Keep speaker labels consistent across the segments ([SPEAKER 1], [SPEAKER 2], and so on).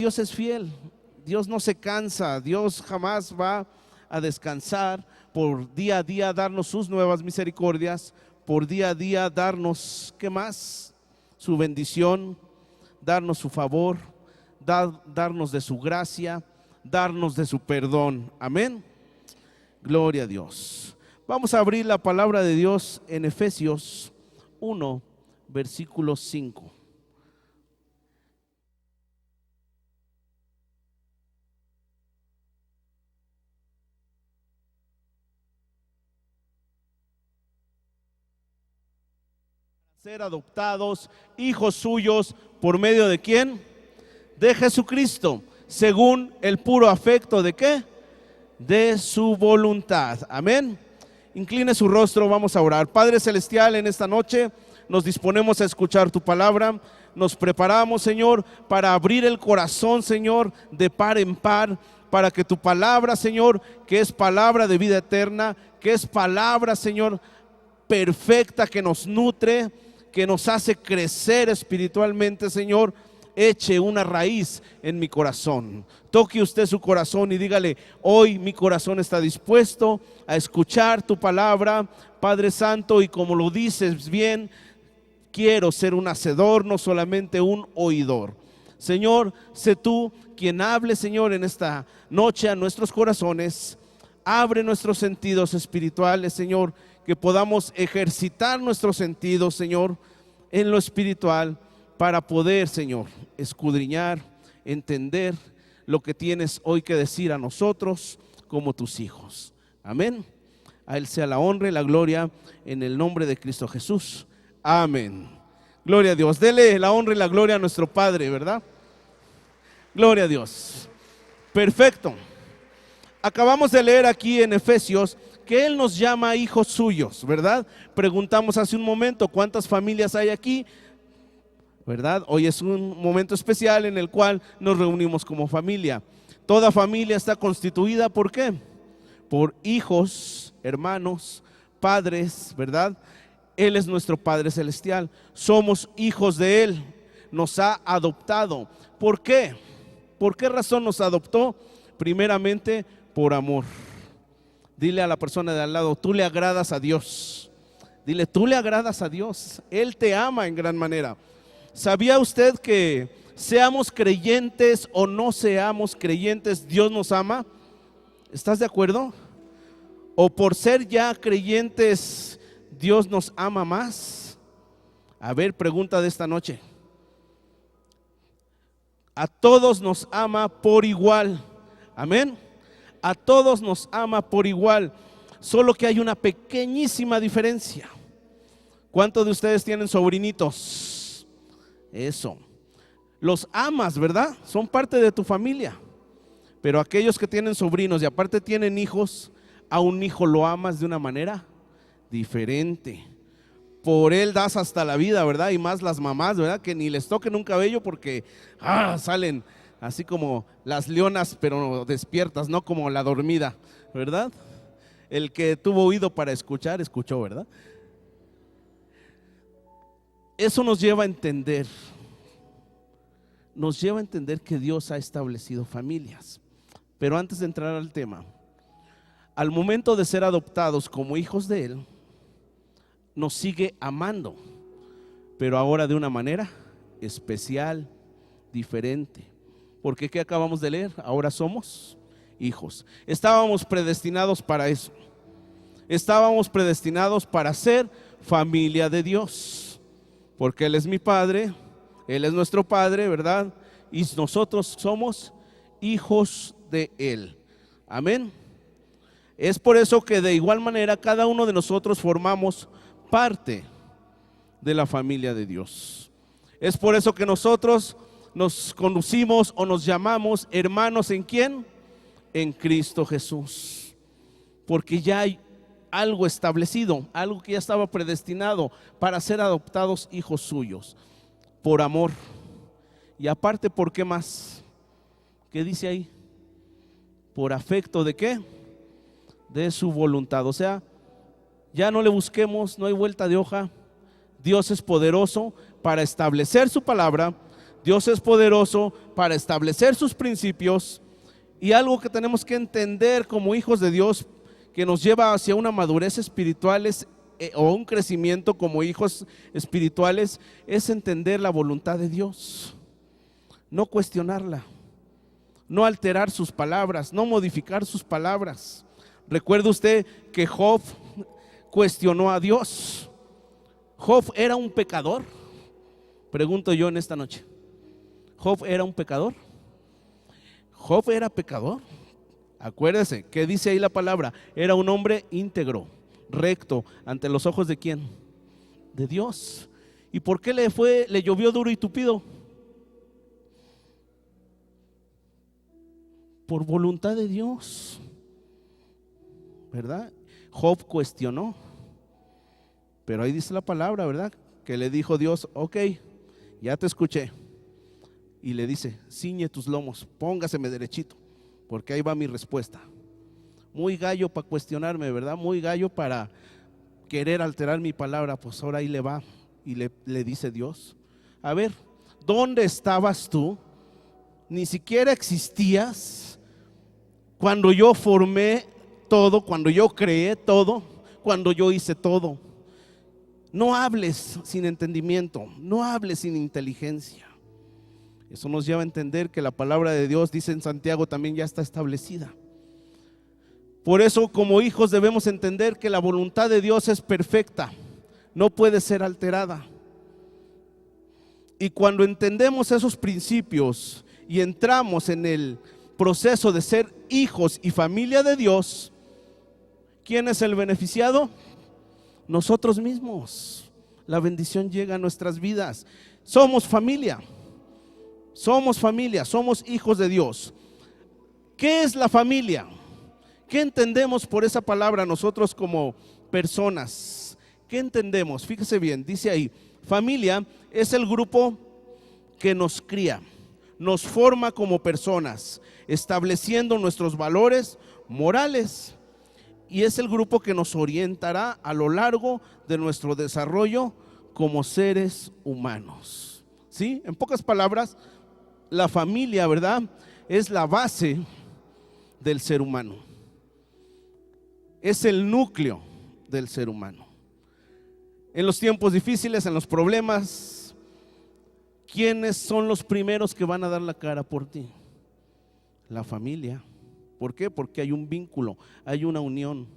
[SPEAKER 1] Dios es fiel, Dios no se cansa, Dios jamás va a descansar por día a día darnos sus nuevas misericordias, por día a día darnos, ¿qué más? Su bendición, darnos su favor, darnos de su gracia, darnos de su perdón. Amén. Gloria a Dios. Vamos a abrir la palabra de Dios en Efesios 1, versículo 5. Ser adoptados, hijos suyos, ¿por medio de quién? De Jesucristo, según el puro afecto ¿de qué? De su voluntad. Amén. Incline su rostro, vamos a orar. Padre Celestial, en esta noche nos disponemos a escuchar tu palabra. Nos preparamos, Señor, para abrir el corazón, Señor, de par en par, para que tu palabra, Señor, que es palabra de vida eterna, que es palabra, Señor, perfecta, que nos nutre, que nos hace crecer espiritualmente, Señor, eche una raíz en mi corazón. Toque usted su corazón y dígale: hoy mi corazón está dispuesto a escuchar tu palabra, Padre Santo, y como lo dices bien, quiero ser un hacedor, no solamente un oidor. Señor, sé tú quien hable, Señor, en esta noche a nuestros corazones. Abre nuestros sentidos espirituales, Señor, que podamos ejercitar nuestros sentidos, Señor, en lo espiritual, para poder, Señor, escudriñar, entender lo que tienes hoy que decir a nosotros como tus hijos. Amén. A Él sea la honra y la gloria en el nombre de Cristo Jesús. Amén. Gloria a Dios. Dele la honra y la gloria a nuestro Padre, ¿verdad? Gloria a Dios. Perfecto. Acabamos de leer aquí en Efesios que Él nos llama hijos suyos, ¿verdad? Preguntamos hace un momento cuántas familias hay aquí, ¿verdad? Hoy es un momento especial en el cual nos reunimos como familia. Toda familia está constituida ¿por qué? Por hijos, hermanos, padres, ¿verdad? Él es nuestro Padre Celestial, somos hijos de Él, nos ha adoptado. ¿Por qué? ¿Por qué razón nos adoptó? Primeramente, por amor. Dile a la persona de al lado: tú le agradas a Dios. Dile: tú le agradas a Dios. Él te ama en gran manera. ¿Sabía usted que seamos creyentes o no seamos creyentes, Dios nos ama? ¿Estás de acuerdo? ¿O por ser ya creyentes, Dios nos ama más? A ver, pregunta de esta noche. A todos nos ama por igual. Amén. A todos nos ama por igual, solo que hay una pequeñísima diferencia. ¿Cuántos de ustedes tienen sobrinitos? Eso. Los amas, ¿verdad? Son parte de tu familia. Pero aquellos que tienen sobrinos y aparte tienen hijos, a un hijo lo amas de una manera diferente. Por él das hasta la vida, ¿verdad? Y más las mamás, ¿verdad? Que ni les toquen un cabello porque salen así como las leonas, pero despiertas, no como la dormida, ¿verdad? El que tuvo oído para escuchar, escuchó, ¿verdad? Eso nos lleva a entender que Dios ha establecido familias. Pero antes de entrar al tema, al momento de ser adoptados como hijos de Él, nos sigue amando, pero ahora de una manera especial, diferente. Porque ¿qué acabamos de leer? Ahora somos hijos. Estábamos predestinados para eso. Estábamos predestinados para ser familia de Dios. Porque Él es mi Padre, Él es nuestro Padre, ¿verdad? Y nosotros somos hijos de Él. Amén. Es por eso que de igual manera cada uno de nosotros formamos parte de la familia de Dios. Es por eso que nosotros nos conducimos o nos llamamos hermanos ¿en quién? En Cristo Jesús. Porque ya hay algo establecido, algo que ya estaba predestinado para ser adoptados hijos suyos, por amor. Y aparte, ¿por qué más? ¿Qué dice ahí? Por afecto ¿de qué? De su voluntad. O sea, ya no le busquemos, no hay vuelta de hoja. Dios es poderoso para establecer su palabra. Dios es poderoso para establecer sus principios, y algo que tenemos que entender como hijos de Dios, que nos lleva hacia una madurez espiritual o un crecimiento como hijos espirituales, es entender la voluntad de Dios, no cuestionarla, no alterar sus palabras, no modificar sus palabras. Recuerde usted que Job cuestionó a Dios. Job era un pecador. Pregunto yo en esta noche, ¿Job era un pecador? Job era pecador. Acuérdese, ¿qué dice ahí la palabra? Era un hombre íntegro, recto, ante los ojos ¿de quién? De Dios. ¿Y por qué le llovió duro y tupido? Por voluntad de Dios, ¿verdad? Job cuestionó, pero ahí dice la palabra, ¿verdad? Que le dijo Dios, ok, ya te escuché. Y le dice, ciñe tus lomos, póngaseme derechito, porque ahí va mi respuesta. Muy gallo para cuestionarme, ¿verdad? Muy gallo para querer alterar mi palabra. Pues ahora ahí le va y le dice Dios, a ver, ¿dónde estabas tú? Ni siquiera existías cuando yo formé todo, cuando yo creé todo, cuando yo hice todo. No hables sin entendimiento, no hables sin inteligencia. Eso nos lleva a entender que la palabra de Dios, dice en Santiago, también ya está establecida. Por eso, como hijos, debemos entender que la voluntad de Dios es perfecta, no puede ser alterada. Y cuando entendemos esos principios y entramos en el proceso de ser hijos y familia de Dios, ¿quién es el beneficiado? Nosotros mismos. La bendición llega a nuestras vidas. Somos familia, somos hijos de Dios. ¿Qué es la familia? ¿Qué entendemos por esa palabra nosotros como personas? ¿Qué entendemos? Fíjese bien, dice ahí, familia es el grupo que nos cría, nos forma como personas, estableciendo nuestros valores morales, y es el grupo que nos orientará a lo largo de nuestro desarrollo como seres humanos. ¿Sí? En pocas palabras, la familia, ¿verdad?, es la base del ser humano. Es el núcleo del ser humano. En los tiempos difíciles, en los problemas, ¿quiénes son los primeros que van a dar la cara por ti? La familia. ¿Por qué? Porque hay un vínculo, hay una unión.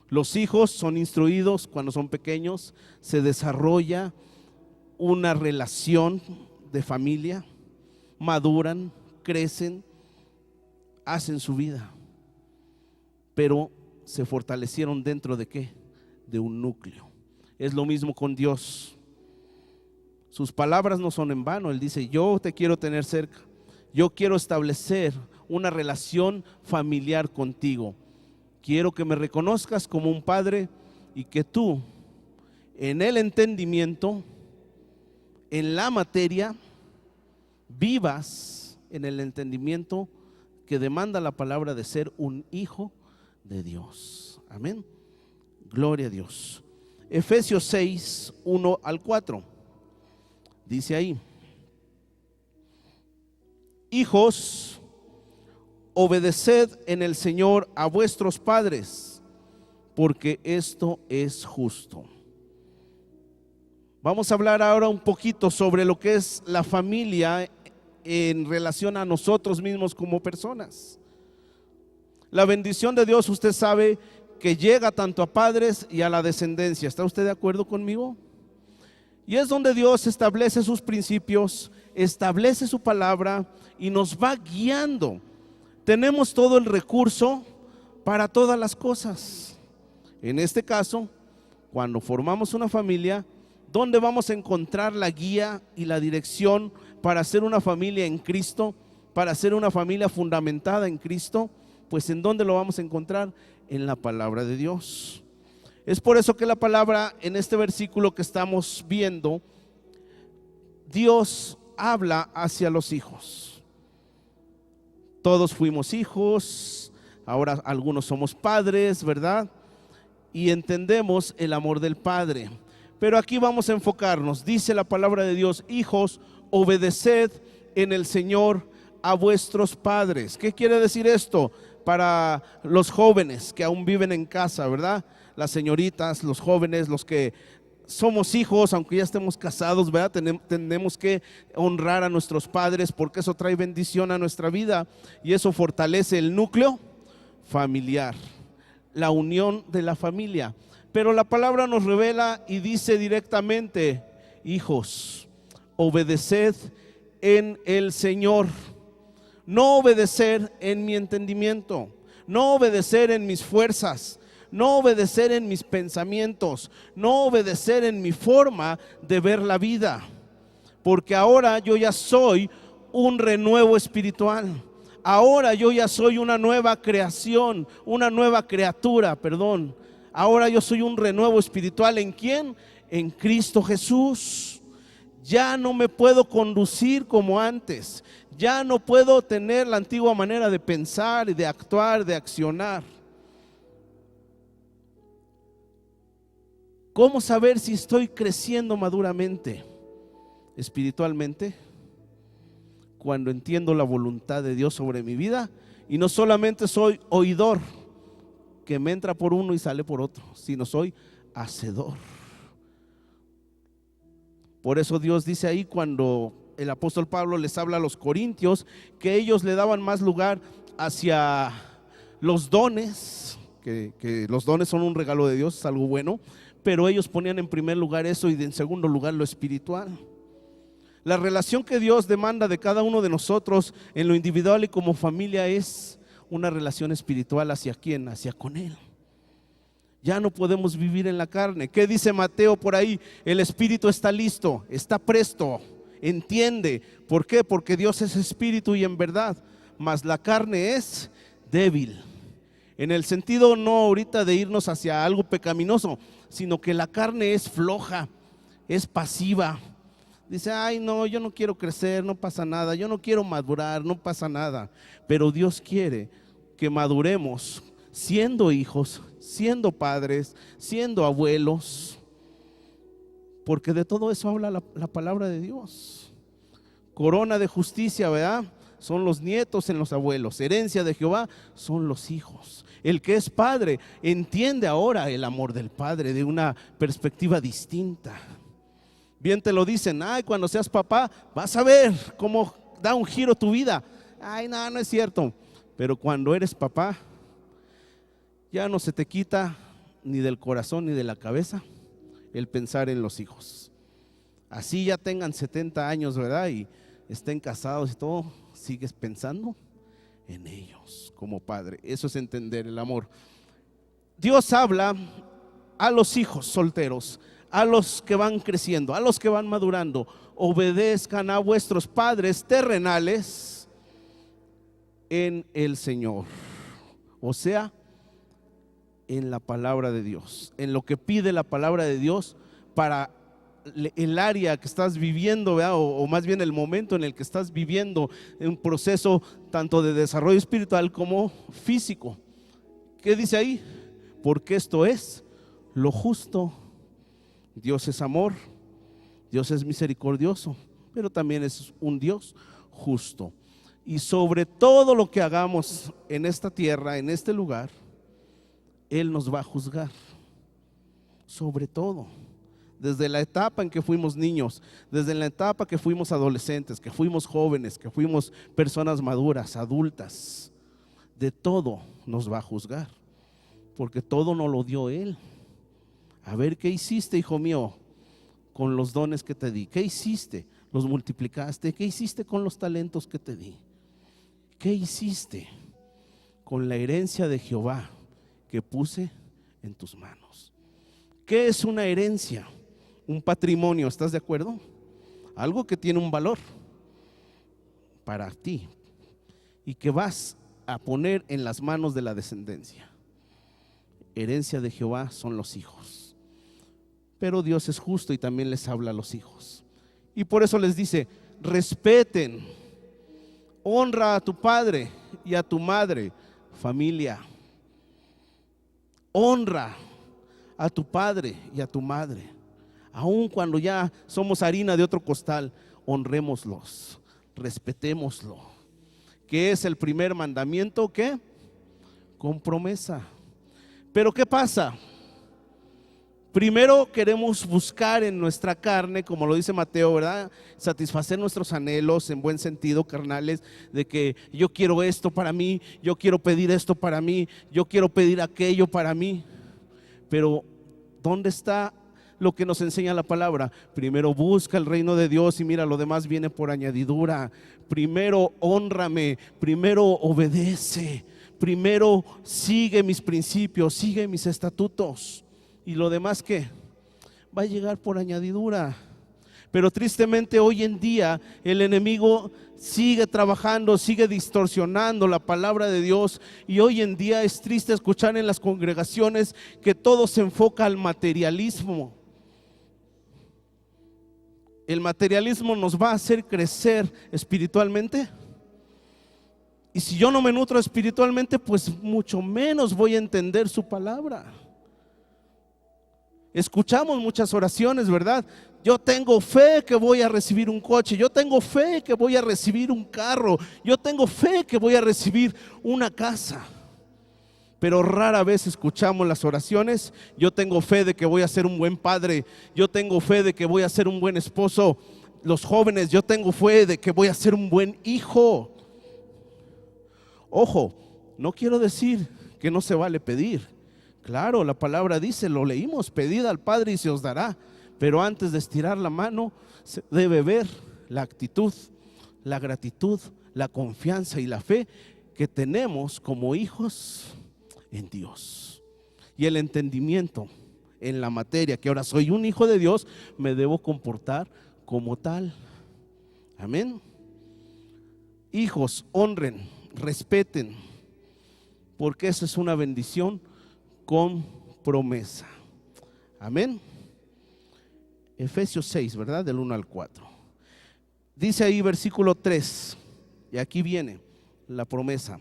[SPEAKER 1] Los hijos son instruidos cuando son pequeños, se desarrolla una relación de familia, maduran, crecen, hacen su vida, pero se fortalecieron dentro de ¿qué? De un núcleo. Es lo mismo con Dios. Sus palabras no son en vano. Él dice, yo te quiero tener cerca, yo quiero establecer una relación familiar contigo. Quiero que me reconozcas como un padre y que tú, en el entendimiento, en la materia, vivas en el entendimiento que demanda la palabra de ser un hijo de Dios. Amén. Gloria a Dios. Efesios 6, 1 al 4. Dice ahí, hijos, obedeced en el Señor a vuestros padres, porque esto es justo. Vamos a hablar ahora un poquito sobre lo que es la familia en relación a nosotros mismos como personas. La bendición de Dios, usted sabe que llega tanto a padres y a la descendencia. ¿Está usted de acuerdo conmigo? Y es donde Dios establece sus principios, establece su palabra y nos va guiando. Tenemos todo el recurso para todas las cosas. En este caso, cuando formamos una familia, ¿dónde vamos a encontrar la guía y la dirección para ser una familia en Cristo, para ser una familia fundamentada en Cristo? Pues ¿en dónde lo vamos a encontrar? En la palabra de Dios. Es por eso que la palabra en este versículo que estamos viendo, Dios habla hacia los hijos. Todos fuimos hijos, ahora algunos somos padres, ¿verdad? Y entendemos el amor del Padre. Pero aquí vamos a enfocarnos. Dice la palabra de Dios, hijos, obedeced en el Señor a vuestros padres. ¿Qué quiere decir esto? Para los jóvenes que aún viven en casa, ¿verdad? Las señoritas, los jóvenes, los que somos hijos, aunque ya estemos casados, ¿verdad? Tenemos que honrar a nuestros padres, porque eso trae bendición a nuestra vida y eso fortalece el núcleo familiar, la unión de la familia. Pero la palabra nos revela y dice directamente: hijos, obedeced en el Señor. No obedecer en mi entendimiento, no obedecer en mis fuerzas, no obedecer en mis pensamientos, no obedecer en mi forma de ver la vida, porque ahora yo ya soy un renuevo espiritual. Ahora yo ya soy una nueva creación, una nueva criatura, perdón. Ahora yo soy un renuevo espiritual. ¿En quién? En Cristo Jesús. Ya no me puedo conducir como antes. Ya no puedo tener la antigua manera de pensar y de actuar, de accionar. ¿Cómo saber si estoy creciendo maduramente espiritualmente? Cuando entiendo la voluntad de Dios sobre mi vida y no solamente soy oidor que me entra por uno y sale por otro, sino soy hacedor. Por eso Dios dice ahí, cuando el apóstol Pablo les habla a los corintios, que ellos le daban más lugar hacia los dones, que los dones son un regalo de Dios, es algo bueno, pero ellos ponían en primer lugar eso y en segundo lugar lo espiritual. La relación que Dios demanda de cada uno de nosotros en lo individual y como familia es una relación espiritual. ¿Hacia quién? Hacia con Él. Ya no podemos vivir en la carne. ¿Qué dice Mateo por ahí? El espíritu está listo, está presto, entiende. ¿Por qué? Porque Dios es espíritu y en verdad, mas la carne es débil. En el sentido no ahorita de irnos hacia algo pecaminoso, sino que la carne es floja, es pasiva. Dice: ay no, yo no quiero crecer, no pasa nada, yo no quiero madurar, no pasa nada. Pero Dios quiere que maduremos siendo hijos, siendo padres, siendo abuelos, porque de todo eso habla la palabra de Dios. Corona de justicia, ¿verdad? Son los nietos en los abuelos. Herencia de Jehová son los hijos. El que es padre entiende ahora el amor del padre de una perspectiva distinta. Bien te lo dicen: ay, cuando seas papá vas a ver cómo da un giro tu vida. Ay, no, no es cierto. Pero cuando eres papá, ya no se te quita ni del corazón ni de la cabeza el pensar en los hijos. Así ya tengan 70 años, ¿verdad? Y estén casados y todo, sigues pensando en ellos como padre. Eso es entender el amor. Dios habla a los hijos solteros, a los que van creciendo, a los que van madurando: obedezcan a vuestros padres terrenales en el Señor. O sea, en la palabra de Dios, en lo que pide la palabra de Dios para el área que estás viviendo, ¿verdad? O más bien el momento en el que estás viviendo un proceso tanto de desarrollo espiritual como físico. ¿Qué dice ahí? Porque esto es lo justo. Dios es amor, Dios es misericordioso, pero también es un Dios justo. Y sobre todo lo que hagamos en esta tierra, en este lugar, Él nos va a juzgar. Sobre todo, desde la etapa en que fuimos niños, desde la etapa que fuimos adolescentes, que fuimos jóvenes, que fuimos personas maduras, adultas, de todo nos va a juzgar, porque todo nos lo dio Él. A ver, ¿qué hiciste, hijo mío, con los dones que te di? ¿Qué hiciste? ¿Los multiplicaste? ¿Qué hiciste con los talentos que te di? ¿Qué hiciste con la herencia de Jehová que puse en tus manos? ¿Qué es una herencia? Un patrimonio, ¿estás de acuerdo? Algo que tiene un valor para ti y que vas a poner en las manos de la descendencia. Herencia de Jehová son los hijos. Pero Dios es justo y también les habla a los hijos. Y por eso les dice: respeten, honra a tu padre y a tu madre. Familia, honra a tu padre y a tu madre. Aun cuando ya somos harina de otro costal, honrémoslos, respetémoslo. ¿Qué es el primer mandamiento? ¿Qué? Con promesa. Pero ¿qué pasa? Primero queremos buscar en nuestra carne, como lo dice Mateo, ¿verdad? Satisfacer nuestros anhelos en buen sentido, carnales, de que yo quiero esto para mí, yo quiero pedir esto para mí, yo quiero pedir aquello para mí. Pero ¿dónde está lo que nos enseña la palabra? Primero busca el reino de Dios y mira, lo demás viene por añadidura. Primero hónrame, primero obedece, primero sigue mis principios, sigue mis estatutos. Y lo demás, ¿qué? Va a llegar por añadidura. Pero tristemente hoy en día el enemigo sigue trabajando, sigue distorsionando la palabra de Dios. Y hoy en día es triste escuchar en las congregaciones que todo se enfoca al materialismo. ¿El materialismo nos va a hacer crecer espiritualmente? Y si yo no me nutro espiritualmente, pues mucho menos voy a entender su palabra. Escuchamos muchas oraciones, ¿verdad? Yo tengo fe que voy a recibir un coche, yo tengo fe que voy a recibir un carro, yo tengo fe que voy a recibir una casa. Pero rara vez escuchamos las oraciones: yo tengo fe de que voy a ser un buen padre, yo tengo fe de que voy a ser un buen esposo. Los jóvenes: yo tengo fe de que voy a ser un buen hijo. Ojo, no quiero decir que no se vale pedir. Claro, la palabra dice, lo leímos: pedid al Padre y se os dará. Pero antes de estirar la mano, se debe ver la actitud, la gratitud, la confianza y la fe que tenemos como hijos en Dios. Y el entendimiento en la materia, que ahora soy un hijo de Dios, me debo comportar como tal. Amén. Hijos, honren, respeten, porque eso es una bendición con promesa. Amén. Efesios 6, ¿verdad? Del 1 al 4. Dice ahí versículo 3, y aquí viene la promesa.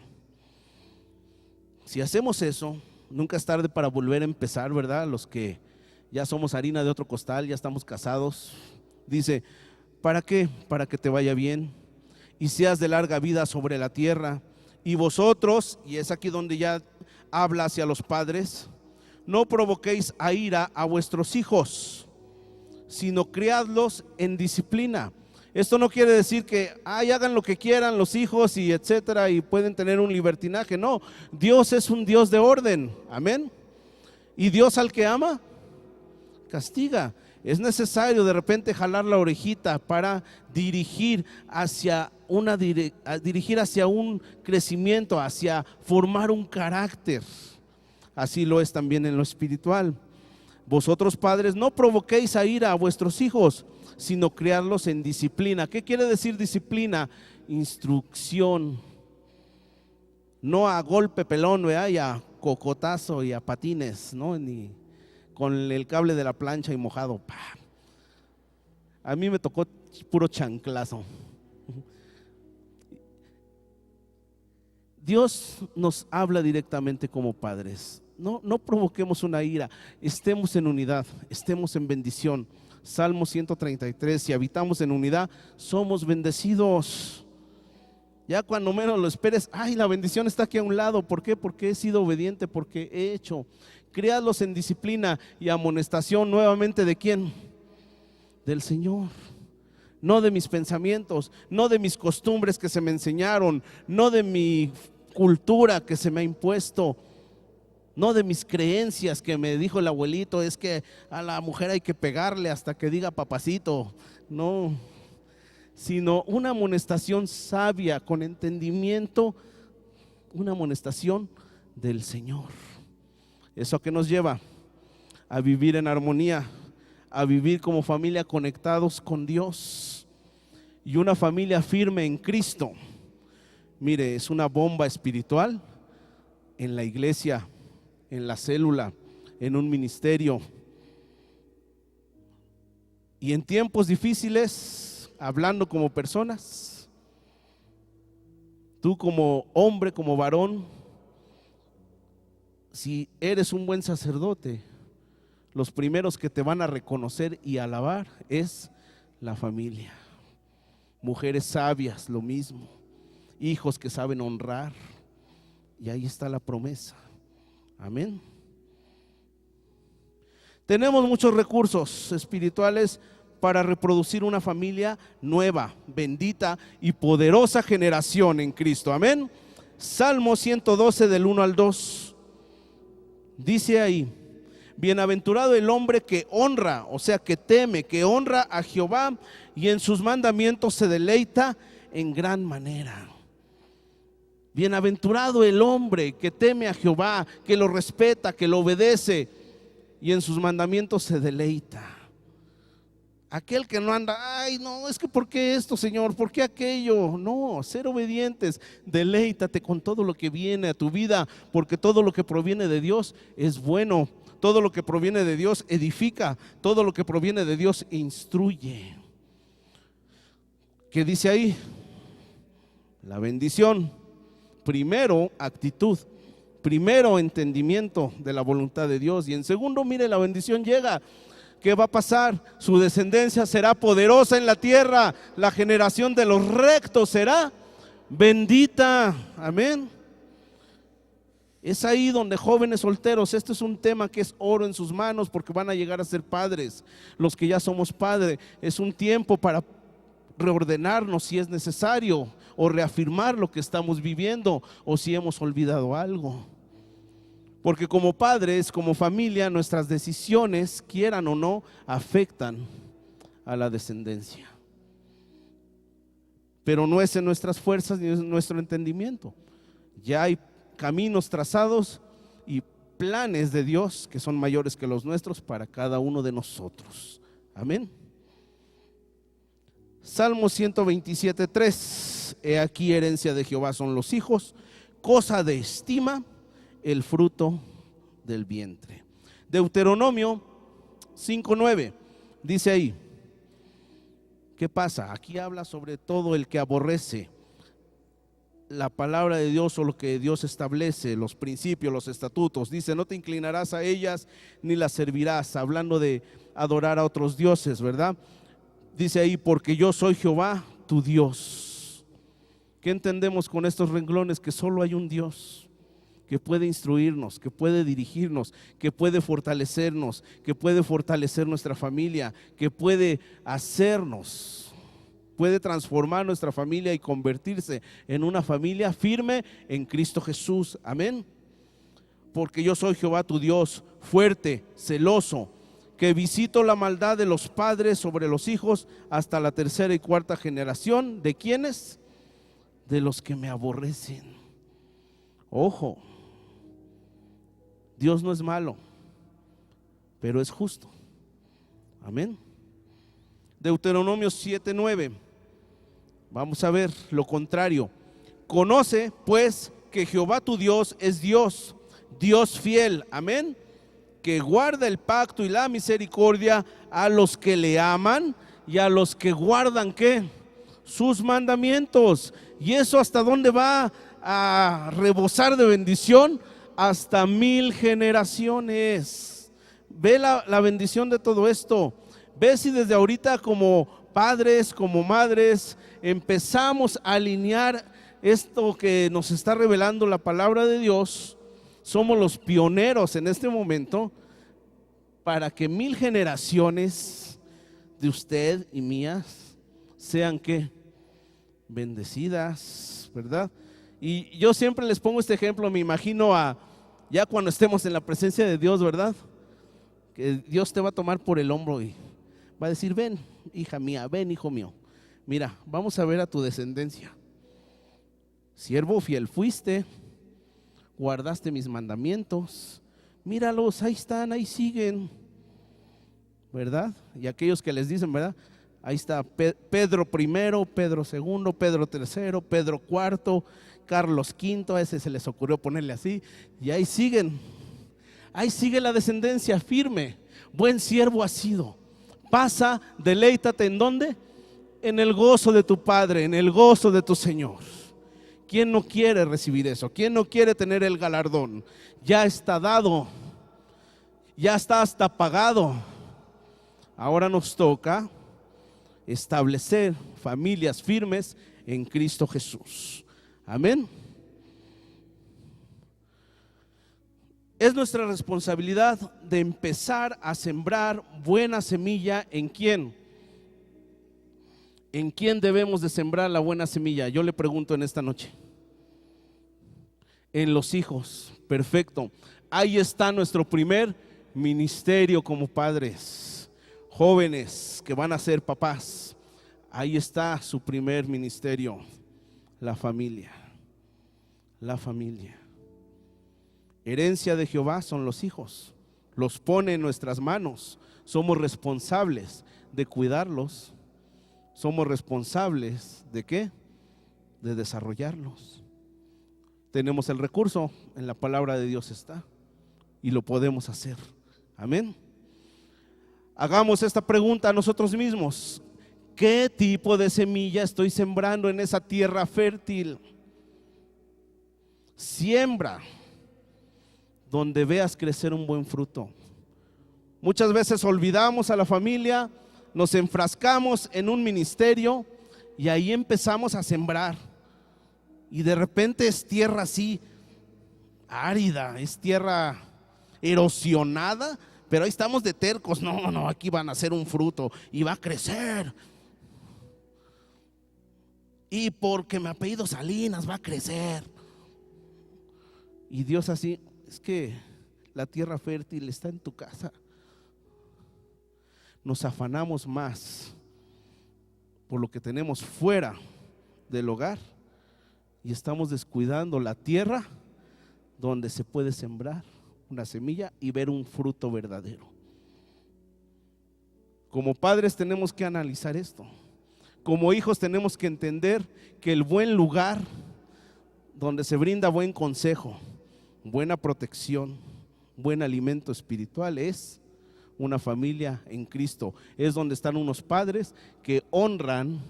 [SPEAKER 1] Si hacemos eso, nunca es tarde para volver a empezar, ¿verdad? Los que ya somos harina de otro costal, ya estamos casados. Dice: ¿para qué? Para que te vaya bien y seas de larga vida sobre la tierra. Y vosotros, y es aquí donde ya habla hacia los padres, no provoquéis a ira a vuestros hijos, sino criadlos en disciplina. Esto no quiere decir que hagan lo que quieran los hijos y etcétera, y pueden tener un libertinaje. No, Dios es un Dios de orden. Amén. Y Dios al que ama, castiga. Es necesario de repente jalar la orejita para dirigir hacia un crecimiento, hacia formar un carácter. Así lo es también en lo espiritual. Vosotros, padres, no provoquéis a ira a vuestros hijos, sino criarlos en disciplina. ¿Qué quiere decir disciplina? Instrucción. No a golpe pelón, ¿verdad? Y a cocotazo y a patines, ¿no? Ni con el cable de la plancha y mojado. A mí me tocó puro chanclazo. Dios nos habla directamente como padres. No provoquemos una ira, estemos en unidad, estemos en bendición. Salmo 133: si habitamos en unidad, somos bendecidos. Ya cuando menos lo esperes, la bendición está aquí a un lado. ¿Por qué? Porque he sido obediente, porque he hecho. Criadlos en disciplina y amonestación. Nuevamente, ¿de quién? Del Señor. No de mis pensamientos, no de mis costumbres que se me enseñaron, no de mi cultura que se me ha impuesto, no de mis creencias que me dijo el abuelito: es que a la mujer hay que pegarle hasta que diga papacito. No, sino una amonestación sabia, con entendimiento, una amonestación del Señor. ¿Eso qué nos lleva? A vivir en armonía, a vivir como familia conectados con Dios, y una familia firme en Cristo. Mire, es una bomba espiritual en la iglesia, en la célula, en un ministerio. Y en tiempos difíciles, hablando como personas, tú como hombre, como varón, si eres un buen sacerdote, los primeros que te van a reconocer y alabar es la familia. Mujeres sabias, lo mismo. Hijos que saben honrar. Y ahí está la promesa. Amén. Tenemos muchos recursos espirituales para reproducir una familia nueva, bendita y poderosa generación en Cristo. Amén. Salmo 112 del 1 al 2. Dice ahí: bienaventurado el hombre que honra, o sea que teme, que honra a Jehová y en sus mandamientos se deleita en gran manera. Bienaventurado el hombre que teme a Jehová, que lo respeta, que lo obedece y en sus mandamientos se deleita. Aquel que no anda, ay no, es que ¿por qué esto, Señor? ¿Por qué aquello? No, ser obedientes, deleítate con todo lo que viene a tu vida, porque todo lo que proviene de Dios es bueno, todo lo que proviene de Dios edifica, todo lo que proviene de Dios instruye. ¿Qué dice ahí? La bendición. Primero, actitud. Primero, entendimiento de la voluntad de Dios. Y en segundo, mire, la bendición llega. ¿Qué va a pasar? Su descendencia será poderosa en la tierra. La generación de los rectos será bendita. Amén. Es ahí donde jóvenes solteros, este es un tema que es oro en sus manos, porque van a llegar a ser padres. Los que ya somos padres, es un tiempo para reordenarnos si es necesario, o reafirmar lo que estamos viviendo, o si hemos olvidado algo. Porque como padres, como familia, nuestras decisiones, quieran o no, afectan a la descendencia. Pero no es en nuestras fuerzas ni en nuestro entendimiento. Ya hay caminos trazados y planes de Dios que son mayores que los nuestros para cada uno de nosotros. Amén. Salmo 127:3. He aquí herencia de Jehová son los hijos, cosa de estima el fruto del vientre. Deuteronomio 5:9 dice ahí, ¿qué pasa? Aquí habla sobre todo el que aborrece la palabra de Dios o lo que Dios establece, los principios, los estatutos. Dice: no te inclinarás a ellas ni las servirás, hablando de adorar a otros dioses, ¿verdad? Dice ahí: porque yo soy Jehová tu Dios. ¿Qué entendemos con estos renglones? Que solo hay un Dios que puede instruirnos, que puede dirigirnos, que puede fortalecernos, que puede fortalecer nuestra familia, que puede hacernos, puede transformar nuestra familia y convertirse en una familia firme en Cristo Jesús. Amén. Porque yo soy Jehová tu Dios, fuerte, celoso, que visito la maldad de los padres sobre los hijos hasta la tercera y cuarta generación. ¿De quiénes? De los que me aborrecen. Ojo, Dios no es malo, pero es justo. Amén. Deuteronomio 7:9. Vamos a ver lo contrario. Conoce pues que Jehová tu Dios es Dios, Dios fiel. Amén. Que guarda el pacto y la misericordia a los que le aman y a los que guardan, ¿qué? Sus mandamientos. ¿Y eso hasta dónde va a rebosar de bendición? Hasta 1000 generaciones. Ve la bendición de todo esto. Ve si desde ahorita como padres, como madres, empezamos a alinear esto que nos está revelando la palabra de Dios. Somos los pioneros en este momento para que 1000 generaciones de usted y mías sean ¿qué? Bendecidas, ¿verdad? Y yo siempre les pongo este ejemplo, me imagino ya cuando estemos en la presencia de Dios, ¿verdad? Que Dios te va a tomar por el hombro y va a decir: ven, hija mía, ven, hijo mío, mira, vamos a ver a tu descendencia. Siervo fiel fuiste, guardaste mis mandamientos, míralos, ahí están, ahí siguen, ¿verdad? Y aquellos que les dicen, ¿verdad? Ahí está Pedro primero, Pedro segundo, Pedro tercero, Pedro cuarto, Carlos quinto, a ese se les ocurrió ponerle así, y ahí siguen. Ahí sigue la descendencia firme. Buen siervo has sido. Pasa, deleítate, ¿en dónde? En el gozo de tu Padre, en el gozo de tu Señor. ¿Quién no quiere recibir eso? ¿Quién no quiere tener el galardón? Ya está dado, ya está hasta pagado. Ahora nos toca establecer familias firmes en Cristo Jesús. Amén. Es nuestra responsabilidad de empezar a sembrar buena semilla. ¿En quién? ¿En quién debemos de sembrar la buena semilla? Yo le pregunto en esta noche. En los hijos. Perfecto. Ahí está nuestro primer ministerio como padres. Jóvenes que van a ser papás. Ahí está su primer ministerio. La familia. La familia. Herencia de Jehová son los hijos. Los pone en nuestras manos. Somos responsables de cuidarlos. Somos responsables ¿de qué? De desarrollarlos. Tenemos el recurso, en la palabra de Dios está, y lo podemos hacer. Amén. Hagamos esta pregunta a nosotros mismos. ¿Qué tipo de semilla estoy sembrando en esa tierra fértil? Siembra donde veas crecer un buen fruto. Muchas veces olvidamos a la familia, nos enfrascamos en un ministerio y ahí empezamos a sembrar. Y de repente es tierra así árida, es tierra erosionada, pero ahí estamos de tercos. No, aquí van a hacer un fruto y va a crecer. Y porque mi apellido Salinas va a crecer. Y Dios así, es que la tierra fértil está en tu casa. Nos afanamos más por lo que tenemos fuera del hogar y estamos descuidando la tierra donde se puede sembrar una semilla y ver un fruto verdadero. Como padres tenemos que analizar esto. Como hijos tenemos que entender que el buen lugar donde se brinda buen consejo, buena protección, buen alimento espiritual es una familia en Cristo. Es donde están unos padres que honran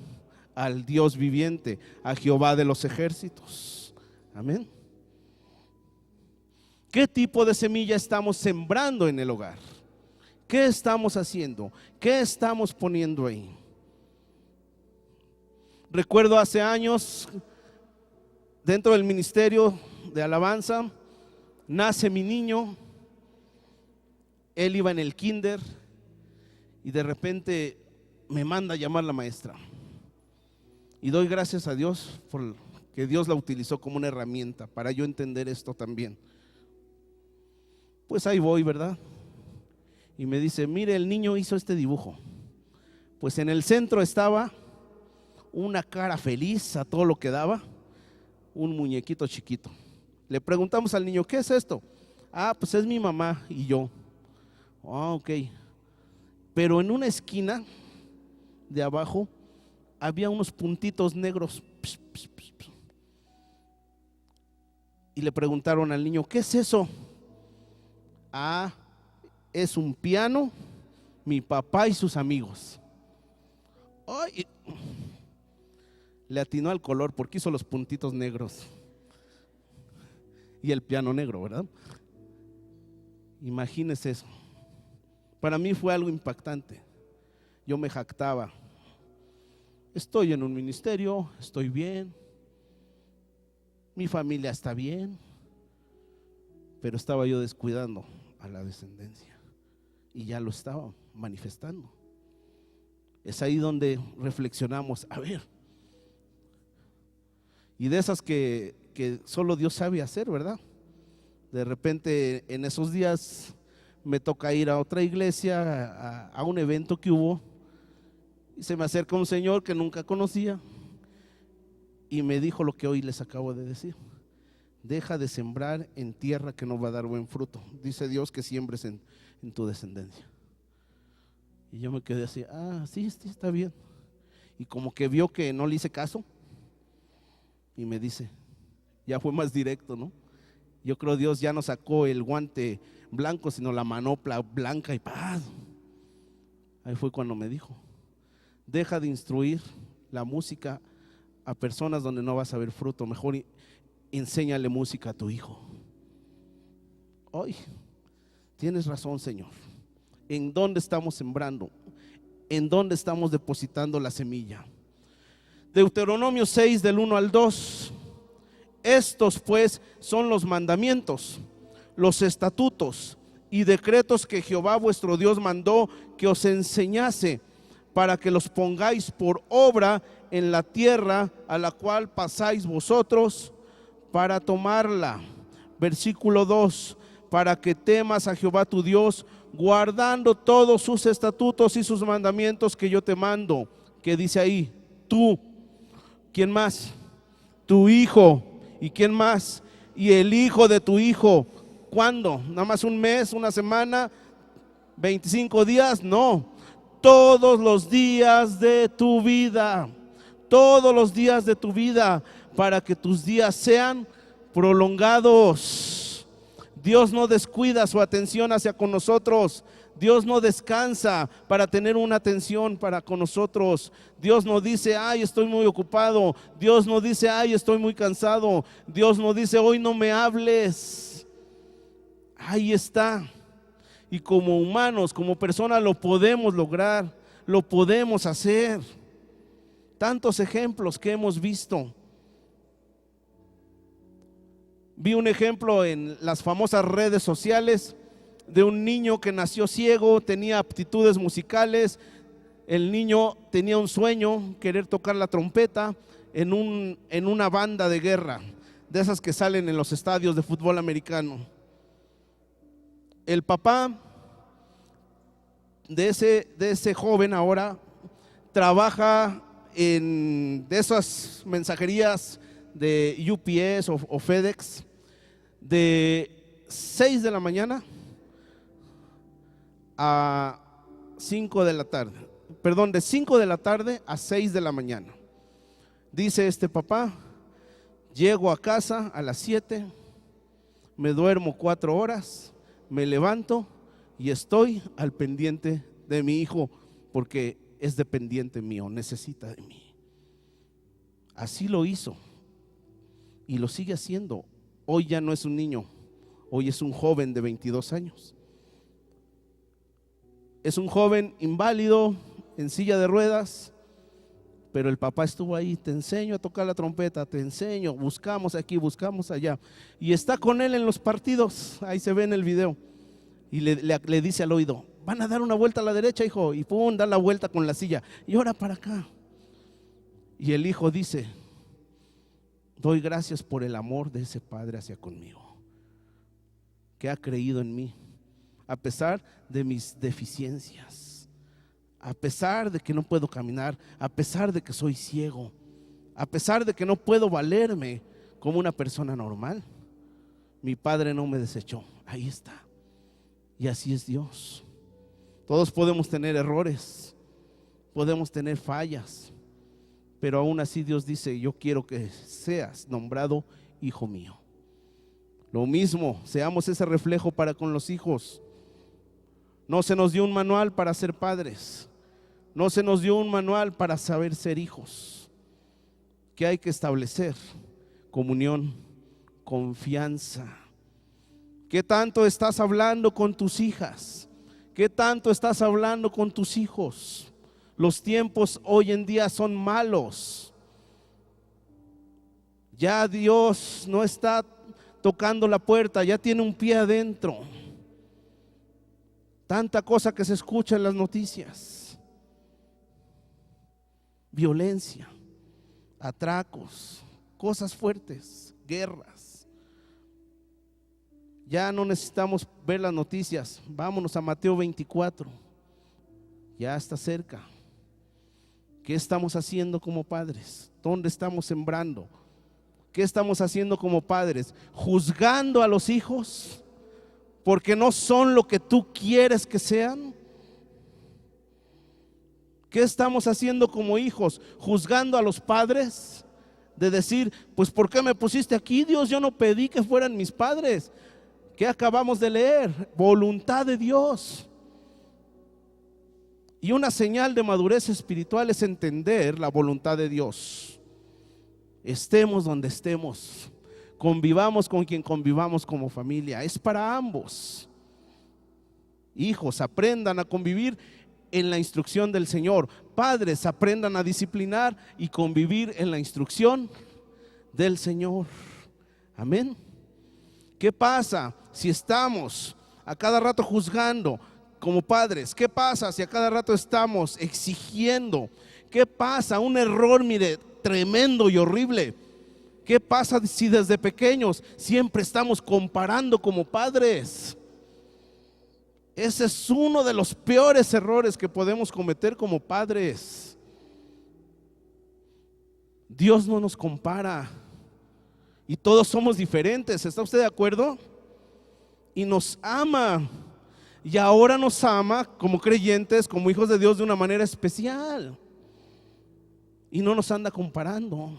[SPEAKER 1] al Dios viviente, a Jehová de los ejércitos. Amén. ¿Qué tipo de semilla estamos sembrando en el hogar? ¿Qué estamos haciendo? ¿Qué estamos poniendo ahí? Recuerdo hace años, dentro del ministerio de alabanza, nace mi niño. Él iba en el kinder y de repente me manda a llamar la maestra. Y doy gracias a Dios por que Dios la utilizó como una herramienta para yo entender esto también. Pues ahí voy, ¿verdad? Y me dice, mire, el niño hizo este dibujo. Pues en el centro estaba una cara feliz a todo lo que daba, un muñequito chiquito. Le preguntamos al niño, ¿qué es esto? Pues es mi mamá y yo. Ok. Pero en una esquina de abajo había unos puntitos negros. Y le preguntaron al niño, ¿qué es eso? Es un piano, mi papá y sus amigos. Ay, le atinó al color porque hizo los puntitos negros y el piano negro, ¿verdad? Imagínese eso. Para mí fue algo impactante. Yo me jactaba. Estoy en un ministerio, estoy bien, mi familia está bien, pero estaba yo descuidando a la descendencia y ya lo estaba manifestando. Es ahí donde reflexionamos, a ver, y de esas que solo Dios sabe hacer, ¿verdad? De repente en esos días me toca ir a otra iglesia, a un evento que hubo, y se me acerca un señor que nunca conocía y me dijo lo que hoy les acabo de decir: deja de sembrar en tierra que no va a dar buen fruto. Dice Dios que siembres en tu descendencia. Y yo me quedé así, sí, está bien. Y como que vio que no le hice caso y me dice, ya fue más directo, ¿no? Yo creo Dios ya no sacó el guante blanco, sino la manopla blanca y ¡paz! Ahí fue cuando me dijo, deja de instruir la música a personas donde no vas a ver fruto, mejor enséñale música a tu hijo. Hoy tienes razón, Señor. ¿En dónde estamos sembrando? ¿En dónde estamos depositando la semilla? Deuteronomio 6 del 1 al 2. Estos pues son los mandamientos, los estatutos y decretos que Jehová vuestro Dios mandó que os enseñase, para que los pongáis por obra en la tierra a la cual pasáis vosotros para tomarla. Versículo 2: para que temas a Jehová tu Dios, guardando todos sus estatutos y sus mandamientos que yo te mando. ¿Qué dice ahí? Tú. ¿Quién más? Tu hijo. ¿Y quién más? Y el hijo de tu hijo. ¿Cuándo? ¿Nada más un mes, una semana, 25 días? No, todos los días de tu vida. Todos los días de tu vida, para que tus días sean prolongados. Dios no descuida su atención hacia con nosotros. Dios no descansa para tener una atención para con nosotros. Dios no dice, ay, estoy muy ocupado. Dios no dice, ay, estoy muy cansado. Dios no dice, hoy no me hables. Ahí está. Y como humanos, como personas, lo podemos lograr, lo podemos hacer. Tantos ejemplos que hemos visto. Vi un ejemplo en las famosas redes sociales de un niño que nació ciego, tenía aptitudes musicales. El niño tenía un sueño, querer tocar la trompeta en una banda de guerra, de esas que salen en los estadios de fútbol americano. El papá de ese joven ahora trabaja en de esas mensajerías de UPS o FedEx, de 6 de la mañana a 5 de la tarde, perdón, de 5 de la tarde a 6 de la mañana. Dice este papá, llego a casa a las 7, me duermo 4 horas, me levanto y estoy al pendiente de mi hijo, porque es dependiente mío, necesita de mí. Así lo hizo y lo sigue haciendo. Hoy ya no es un niño, hoy es un joven de 22 años. Es un joven inválido, en silla de ruedas, pero el papá estuvo ahí. Te enseño a tocar la trompeta, te enseño, buscamos aquí, buscamos allá. Y está con él en los partidos, ahí se ve en el video. Y le dice al oído, van a dar una vuelta a la derecha, hijo. Y pum, da la vuelta con la silla. Y ahora para acá. Y el hijo dice, doy gracias por el amor de ese padre hacia conmigo, que ha creído en mí, a pesar de mis deficiencias, a pesar de que no puedo caminar, a pesar de que soy ciego, a pesar de que no puedo valerme como una persona normal. Mi padre no me desechó. Ahí está. Y así es Dios. Todos podemos tener errores, podemos tener fallas, pero aún así Dios dice, yo quiero que seas nombrado hijo mío. Lo mismo, seamos ese reflejo para con los hijos. No se nos dio un manual para ser padres, no se nos dio un manual para saber ser hijos. ¿Qué hay que establecer? Comunión, confianza. ¿Qué tanto estás hablando con tus hijas? ¿Qué tanto estás hablando con tus hijos? Los tiempos hoy en día son malos. Ya Dios no está tocando la puerta, ya tiene un pie adentro. Tanta cosa que se escucha en las noticias: violencia, atracos, cosas fuertes, guerras. Ya no necesitamos ver las noticias, vámonos a Mateo 24, ya está cerca. ¿Qué estamos haciendo como padres? ¿Dónde estamos sembrando? ¿Qué estamos haciendo como padres? ¿Juzgando a los hijos porque no son lo que tú quieres que sean? ¿Qué estamos haciendo como hijos? ¿Juzgando a los padres? De decir, pues ¿por qué me pusiste aquí, Dios? Yo no pedí que fueran mis padres. ¿Qué acabamos de leer? Voluntad de Dios. Y una señal de madurez espiritual es entender la voluntad de Dios. Estemos donde estemos, convivamos con quien convivamos como familia, es para ambos. Hijos, aprendan a convivir en la instrucción del Señor. Padres, aprendan a disciplinar y convivir en la instrucción del Señor. Amén. ¿Qué pasa si estamos a cada rato juzgando como padres? ¿Qué pasa si a cada rato estamos exigiendo? ¿Qué pasa? Un error, mire, tremendo y horrible. ¿Qué pasa si desde pequeños siempre estamos comparando como padres? Ese es uno de los peores errores que podemos cometer como padres. Dios no nos compara y todos somos diferentes. ¿Está usted de acuerdo? Y nos ama, y ahora nos ama como creyentes, como hijos de Dios, de una manera especial, y no nos anda comparando.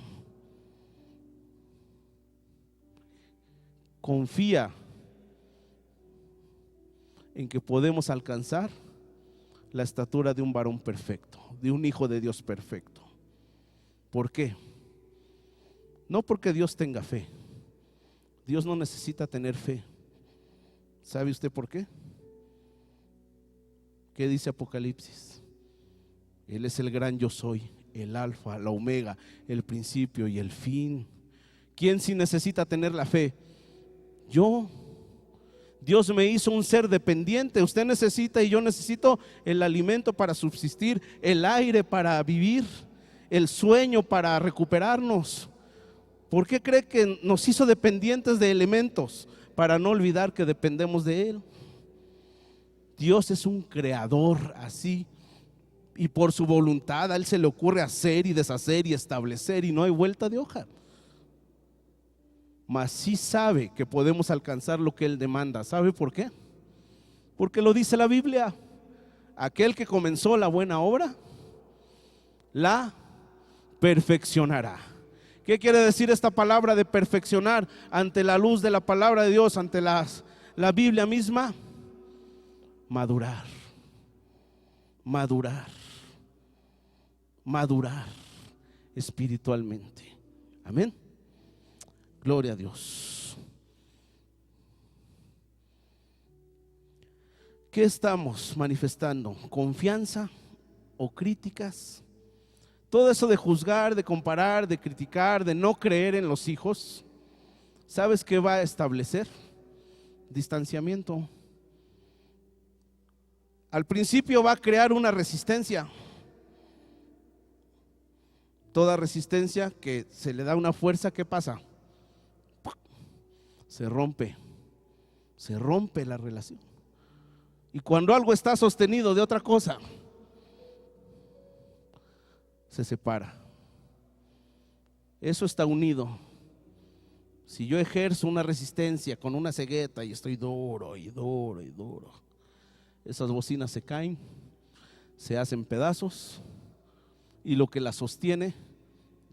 [SPEAKER 1] Confía en que podemos alcanzar la estatura de un varón perfecto, de un hijo de Dios perfecto. ¿Por qué? No porque Dios tenga fe. Dios no necesita tener fe. ¿Sabe usted por qué? ¿Qué dice Apocalipsis? Él es el gran yo soy, el alfa, la omega, el principio y el fin. ¿Quién sí necesita tener la fe? Yo. Dios me hizo un ser dependiente. Usted necesita y yo necesito el alimento para subsistir, el aire para vivir, el sueño para recuperarnos. ¿Por qué cree que nos hizo dependientes de elementos? Para no olvidar que dependemos de Él. Dios es un creador así, y por su voluntad a Él se le ocurre hacer y deshacer y establecer, y no hay vuelta de hoja. Mas sí sabe que podemos alcanzar lo que Él demanda. ¿Sabe por qué? Porque lo dice la Biblia. Aquel que comenzó la buena obra la perfeccionará. ¿Qué quiere decir esta palabra de perfeccionar ante la luz de la palabra de Dios, ante la Biblia misma? Madurar, madurar, madurar espiritualmente. Amén. Gloria a Dios. ¿Qué estamos manifestando? ¿Confianza o críticas? Todo eso de juzgar, de comparar, de criticar, de no creer en los hijos, ¿sabes qué va a establecer? Distanciamiento. Al principio va a crear una resistencia. Toda resistencia que se le da una fuerza, ¿qué pasa? Se rompe la relación. Y cuando algo está sostenido de otra cosa, se separa. Eso está unido. Si yo ejerzo una resistencia con una cegueta y estoy duro y duro y duro, esas bocinas se caen, se hacen pedazos, y lo que las sostiene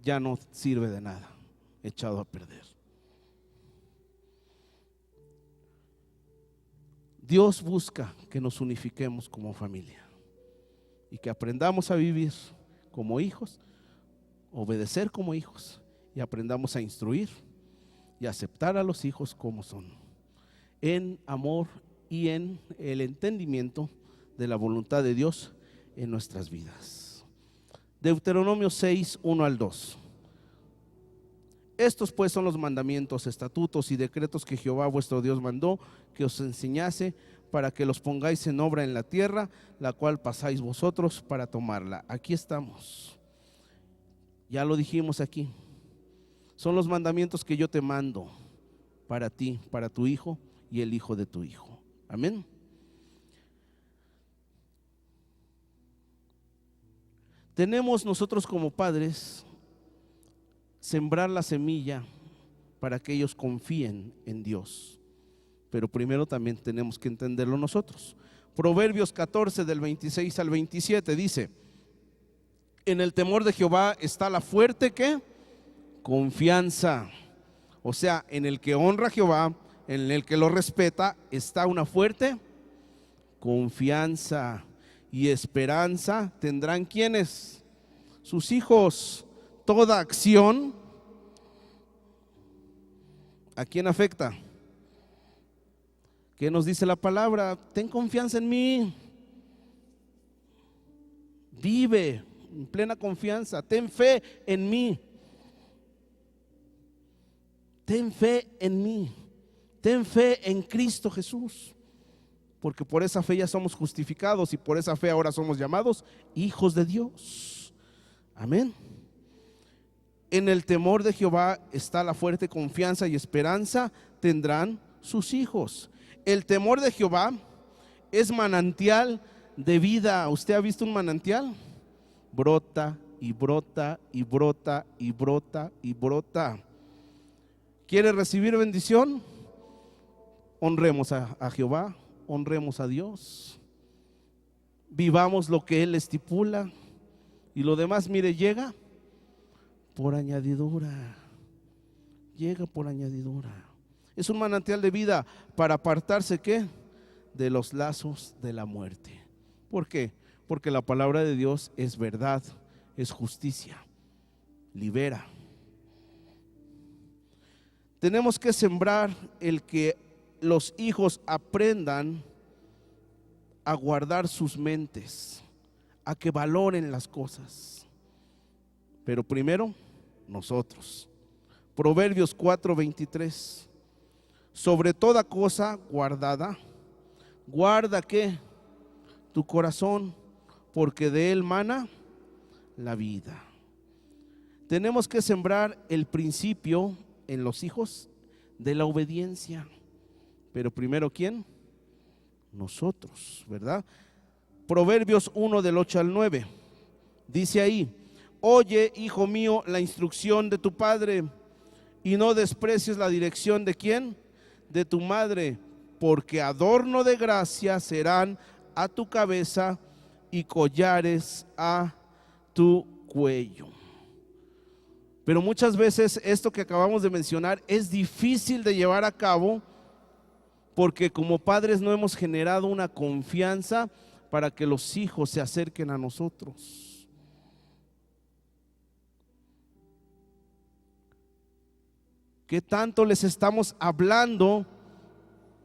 [SPEAKER 1] ya no sirve de nada, echado a perder. Dios busca que nos unifiquemos como familia y que aprendamos a vivir como hijos, obedecer como hijos, y aprendamos a instruir y aceptar a los hijos como son, en amor y en el entendimiento de la voluntad de Dios en nuestras vidas. Deuteronomio 6, 1 al 2. Estos pues son los mandamientos, estatutos y decretos que Jehová vuestro Dios mandó que os enseñase, para que los pongáis en obra en la tierra, la cual pasáis vosotros para tomarla. Aquí estamos. Ya lo dijimos aquí. Son los mandamientos que yo te mando para ti, para tu hijo y el hijo de tu hijo. Amén. Tenemos nosotros como padres sembrar la semilla para que ellos confíen en Dios, pero primero también tenemos que entenderlo nosotros. Proverbios 14 del 26 al 27 dice: en el temor de Jehová está la fuerte ¿qué? Confianza. O sea, en el que honra a Jehová, en el que lo respeta, está una fuerte confianza, y esperanza tendrán ¿quiénes? Sus hijos. Toda acción, ¿a quién afecta? ¿Qué nos dice la palabra? Ten confianza en mí. Vive en plena confianza. Ten fe en mí. Ten fe en mí. Ten fe en Cristo Jesús. Porque por esa fe ya somos justificados y por esa fe ahora somos llamados hijos de Dios. Amén. En el temor de Jehová está la fuerte confianza y esperanza tendrán sus hijos. El temor de Jehová es manantial de vida. ¿Usted ha visto un manantial? Brota y brota y brota y brota y brota. ¿Quiere recibir bendición? Honremos a Jehová, honremos a Dios. Vivamos lo que Él estipula. Y lo demás, mire, llega por añadidura. Llega por añadidura. Es un manantial de vida para apartarse, ¿qué? De los lazos de la muerte. ¿Por qué? Porque la palabra de Dios es verdad, es justicia, libera. Tenemos que sembrar el que los hijos aprendan a guardar sus mentes, a que valoren las cosas. Pero primero, nosotros. Proverbios 4:23. Sobre toda cosa guardada, guarda ¿qué? Tu corazón, porque de él mana la vida. Tenemos que sembrar el principio en los hijos de la obediencia. Pero primero, ¿quién? Nosotros, ¿verdad? Proverbios 1 del 8 al 9. Dice ahí: oye, hijo mío, la instrucción de tu padre, y no desprecies la dirección de ¿quién? De tu madre, porque adorno de gracia serán a tu cabeza y collares a tu cuello. Pero muchas veces esto que acabamos de mencionar es difícil de llevar a cabo, porque como padres no hemos generado una confianza para que los hijos se acerquen a nosotros. ¿Qué tanto les estamos hablando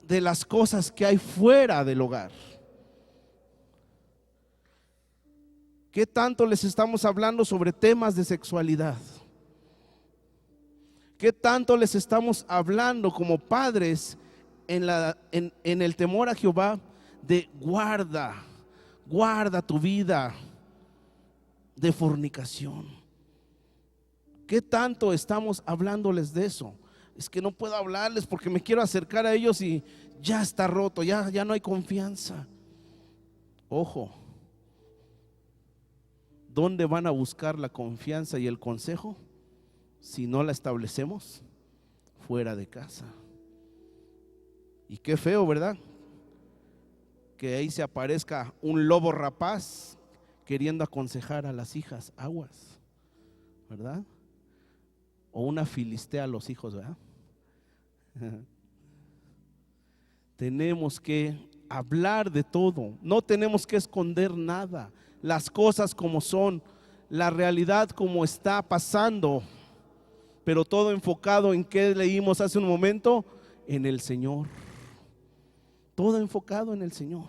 [SPEAKER 1] de las cosas que hay fuera del hogar? ¿Qué tanto les estamos hablando sobre temas de sexualidad? ¿Qué tanto les estamos hablando como padres en el temor a Jehová de guarda tu vida de fornicación? ¿Qué tanto estamos hablándoles de eso? Es que no puedo hablarles porque me quiero acercar a ellos y ya está roto, ya no hay confianza. Ojo, ¿dónde van a buscar la confianza y el consejo si no la establecemos? Fuera de casa. Y qué feo, ¿verdad? Que ahí se aparezca un lobo rapaz queriendo aconsejar a las hijas, aguas, ¿verdad? O una filistea a los hijos, ¿verdad? Tenemos que hablar de todo, no tenemos que esconder nada, las cosas como son, la realidad como está pasando, pero todo enfocado en qué leímos hace un momento, en el Señor. Todo enfocado en el Señor.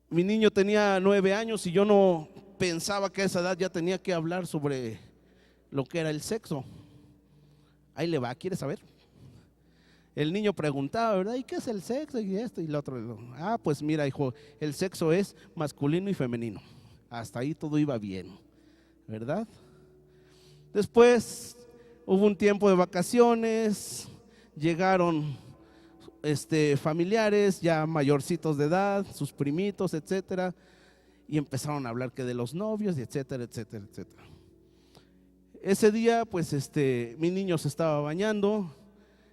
[SPEAKER 1] Mi niño tenía 9 años y yo no pensaba que a esa edad ya tenía que hablar sobre lo que era el sexo. Ahí le va, ¿quiere saber? El niño preguntaba, ¿verdad? ¿Y qué es el sexo? Y esto y lo otro. Ah, pues mira, hijo, el sexo es masculino y femenino. Hasta ahí todo iba bien, ¿verdad? Después hubo un tiempo de vacaciones, llegaron familiares ya mayorcitos de edad, sus primitos, etcétera, y empezaron a hablar que de los novios, y etcétera, etcétera, etcétera. Ese día, pues mi niño se estaba bañando,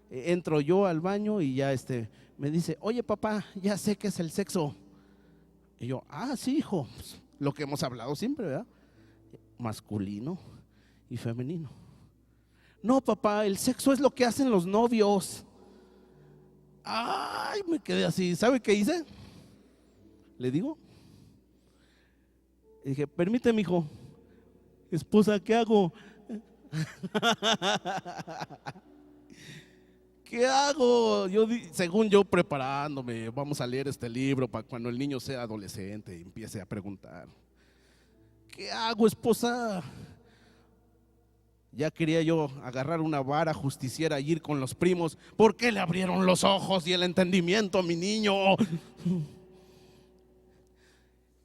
[SPEAKER 1] entro yo al baño y ya me dice: oye papá, ya sé qué es el sexo. Y yo: ah, sí, hijo, pues, lo que hemos hablado siempre, ¿verdad? Masculino y femenino. No, papá, el sexo es lo que hacen los novios. Ay, me quedé así. ¿Sabe qué hice? Le digo, y dije: permíteme, hijo. Esposa, ¿qué hago? ¿Qué hago? Según yo preparándome, vamos a leer este libro para cuando el niño sea adolescente y empiece a preguntar. ¿Qué hago, esposa? Ya quería yo agarrar una vara justiciera y ir con los primos. ¿Por qué le abrieron los ojos y el entendimiento a mi niño?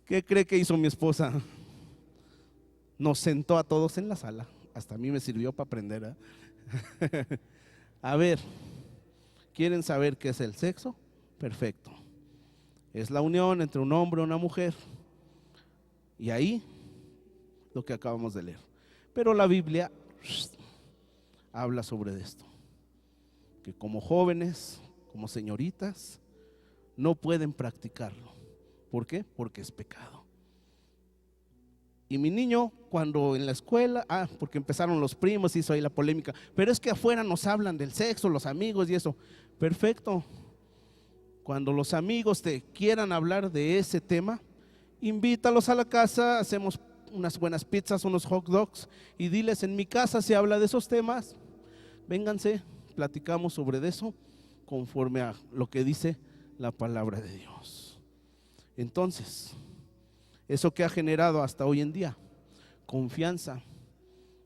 [SPEAKER 1] ¿Qué cree que hizo mi esposa? Nos sentó a todos en la sala. Hasta a mí me sirvió para aprender, ¿eh? A ver, ¿quieren saber qué es el sexo? Perfecto. Es la unión entre un hombre y una mujer. Y ahí, lo que acabamos de leer. Pero la Biblia habla sobre esto. Que como jóvenes, como señoritas, no pueden practicarlo. ¿Por qué? Porque es pecado. Y mi niño, cuando en la escuela, porque empezaron los primos, hizo ahí la polémica, pero es que afuera nos hablan del sexo, los amigos y eso. Perfecto. Cuando los amigos te quieran hablar de ese tema, invítalos a la casa, hacemos unas buenas pizzas, unos hot dogs y diles: en mi casa se habla de esos temas, vénganse, platicamos sobre eso conforme a lo que dice la palabra de Dios. Entonces, eso que ha generado hasta hoy en día, confianza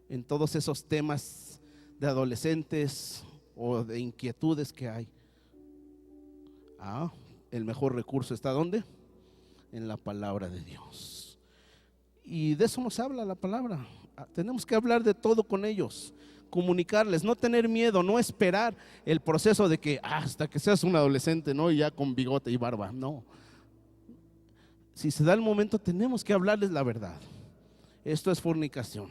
[SPEAKER 1] en todos esos temas de adolescentes o de inquietudes que hay. El mejor recurso está ¿dónde? En la palabra de Dios. Y de eso nos habla la palabra. Tenemos que hablar de todo con ellos, comunicarles, no tener miedo, no esperar el proceso de que hasta que seas un adolescente, ¿no? Y ya con bigote y barba, no. Si se da el momento, tenemos que hablarles la verdad. Esto es fornicación,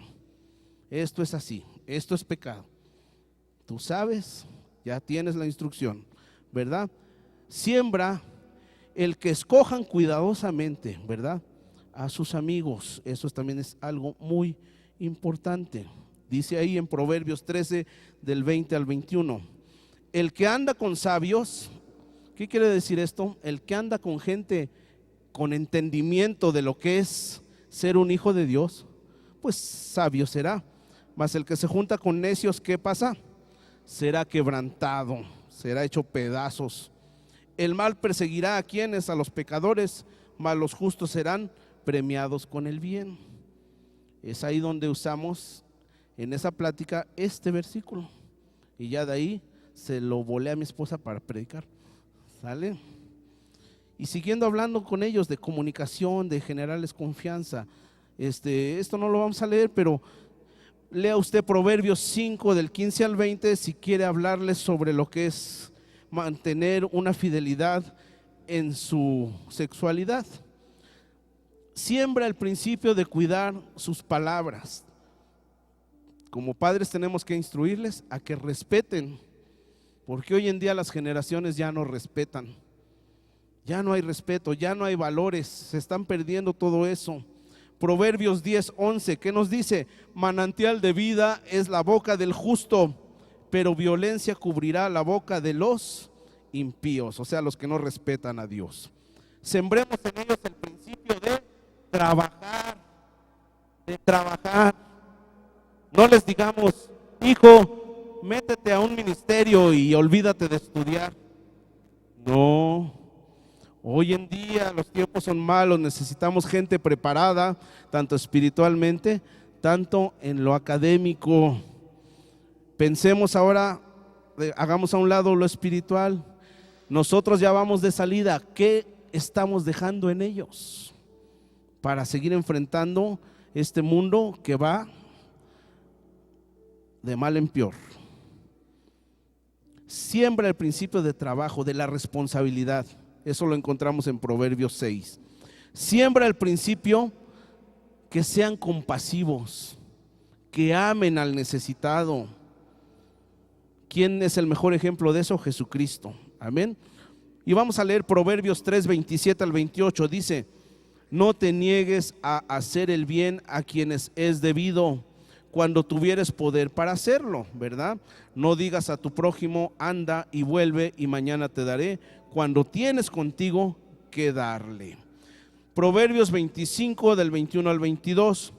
[SPEAKER 1] esto es así, esto es pecado. Tú sabes, ya tienes la instrucción, ¿verdad? Siembra el que escojan cuidadosamente, ¿verdad? A sus amigos. Eso también es algo muy importante. Dice ahí en Proverbios 13, del 20 al 21. El que anda con sabios, ¿qué quiere decir esto? El que anda con gente con entendimiento de lo que es ser un hijo de Dios, pues sabio será. Mas el que se junta con necios, ¿qué pasa? Será quebrantado, será hecho pedazos. El mal perseguirá a quienes, a los pecadores, mas los justos serán premiados con el bien. Es ahí donde usamos en esa plática este versículo. Y ya de ahí se lo volé a mi esposa para predicar. ¿Sale? Y siguiendo hablando con ellos de comunicación, de generarles confianza. Esto no lo vamos a leer, pero lea usted Proverbios 5 del 15 al 20 si quiere hablarles sobre lo que es mantener una fidelidad en su sexualidad. Siembra el principio de cuidar sus palabras. Como padres tenemos que instruirles a que respeten, porque hoy en día las generaciones ya no respetan. Ya no hay respeto, ya no hay valores, se están perdiendo todo eso. Proverbios 10:11, ¿qué nos dice? Manantial de vida es la boca del justo, pero violencia cubrirá la boca de los impíos, o sea, los que no respetan a Dios. Sembremos en ellos el principio de trabajar, No les digamos: hijo, métete a un ministerio y olvídate de estudiar. No. Hoy en día los tiempos son malos, necesitamos gente preparada, tanto espiritualmente, tanto en lo académico. Pensemos ahora, hagamos a un lado lo espiritual. Nosotros ya vamos de salida. ¿Qué estamos dejando en ellos para seguir enfrentando este mundo que va de mal en peor? Siembra el principio de trabajo, de la responsabilidad. Eso lo encontramos en Proverbios 6. Siembra el principio que sean compasivos, que amen al necesitado. ¿Quién es el mejor ejemplo de eso? Jesucristo. Amén. Y vamos a leer Proverbios 3, 27 al 28. Dice: no te niegues a hacer el bien a quienes es debido, cuando tuvieres poder para hacerlo, ¿verdad? No digas a tu prójimo: anda y vuelve y mañana te daré, cuando tienes contigo que darle. Proverbios 25 del 21 al 22.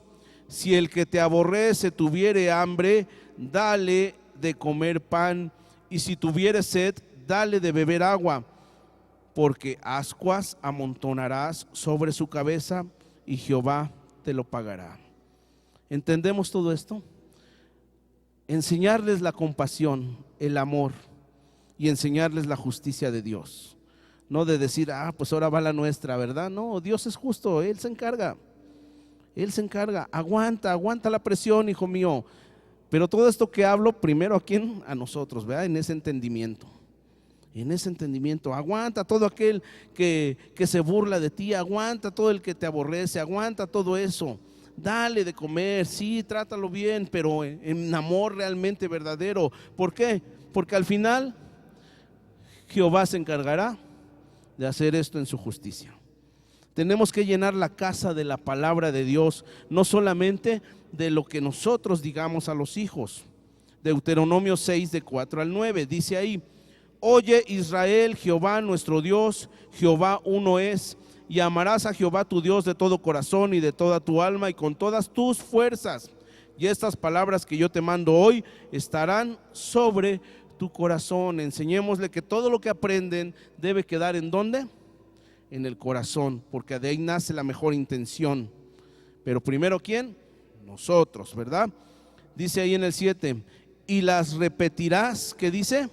[SPEAKER 1] Si el que te aborrece tuviere hambre, dale de comer pan y si tuvieres sed, dale de beber agua, porque ascuas amontonarás sobre su cabeza y Jehová te lo pagará. ¿Entendemos todo esto? Enseñarles la compasión, el amor y enseñarles la justicia de Dios. No de decir, pues ahora va la nuestra, ¿verdad? No, Dios es justo, Él se encarga. Él se encarga. Aguanta la presión, hijo mío. Pero todo esto que hablo, primero ¿a quién? A nosotros, ¿verdad? En ese entendimiento. Aguanta todo aquel que se burla de ti, aguanta todo el que te aborrece, aguanta todo eso. Dale de comer, sí, trátalo bien, pero en amor realmente verdadero. ¿Por qué? Porque al final Jehová se encargará de hacer esto en su justicia. Tenemos que llenar la casa de la palabra de Dios, no solamente de lo que nosotros digamos a los hijos. Deuteronomio 6, de 4 al 9, dice ahí: oye Israel, Jehová nuestro Dios, Jehová uno es, y amarás a Jehová tu Dios de todo corazón y de toda tu alma y con todas tus fuerzas. Y estas palabras que yo te mando hoy estarán sobre tu corazón. Enseñémosle que todo lo que aprenden debe quedar ¿en dónde? En el corazón, porque de ahí nace la mejor intención. Pero primero, ¿quién? Nosotros, ¿verdad? Dice ahí en el 7, y las repetirás, ¿qué dice?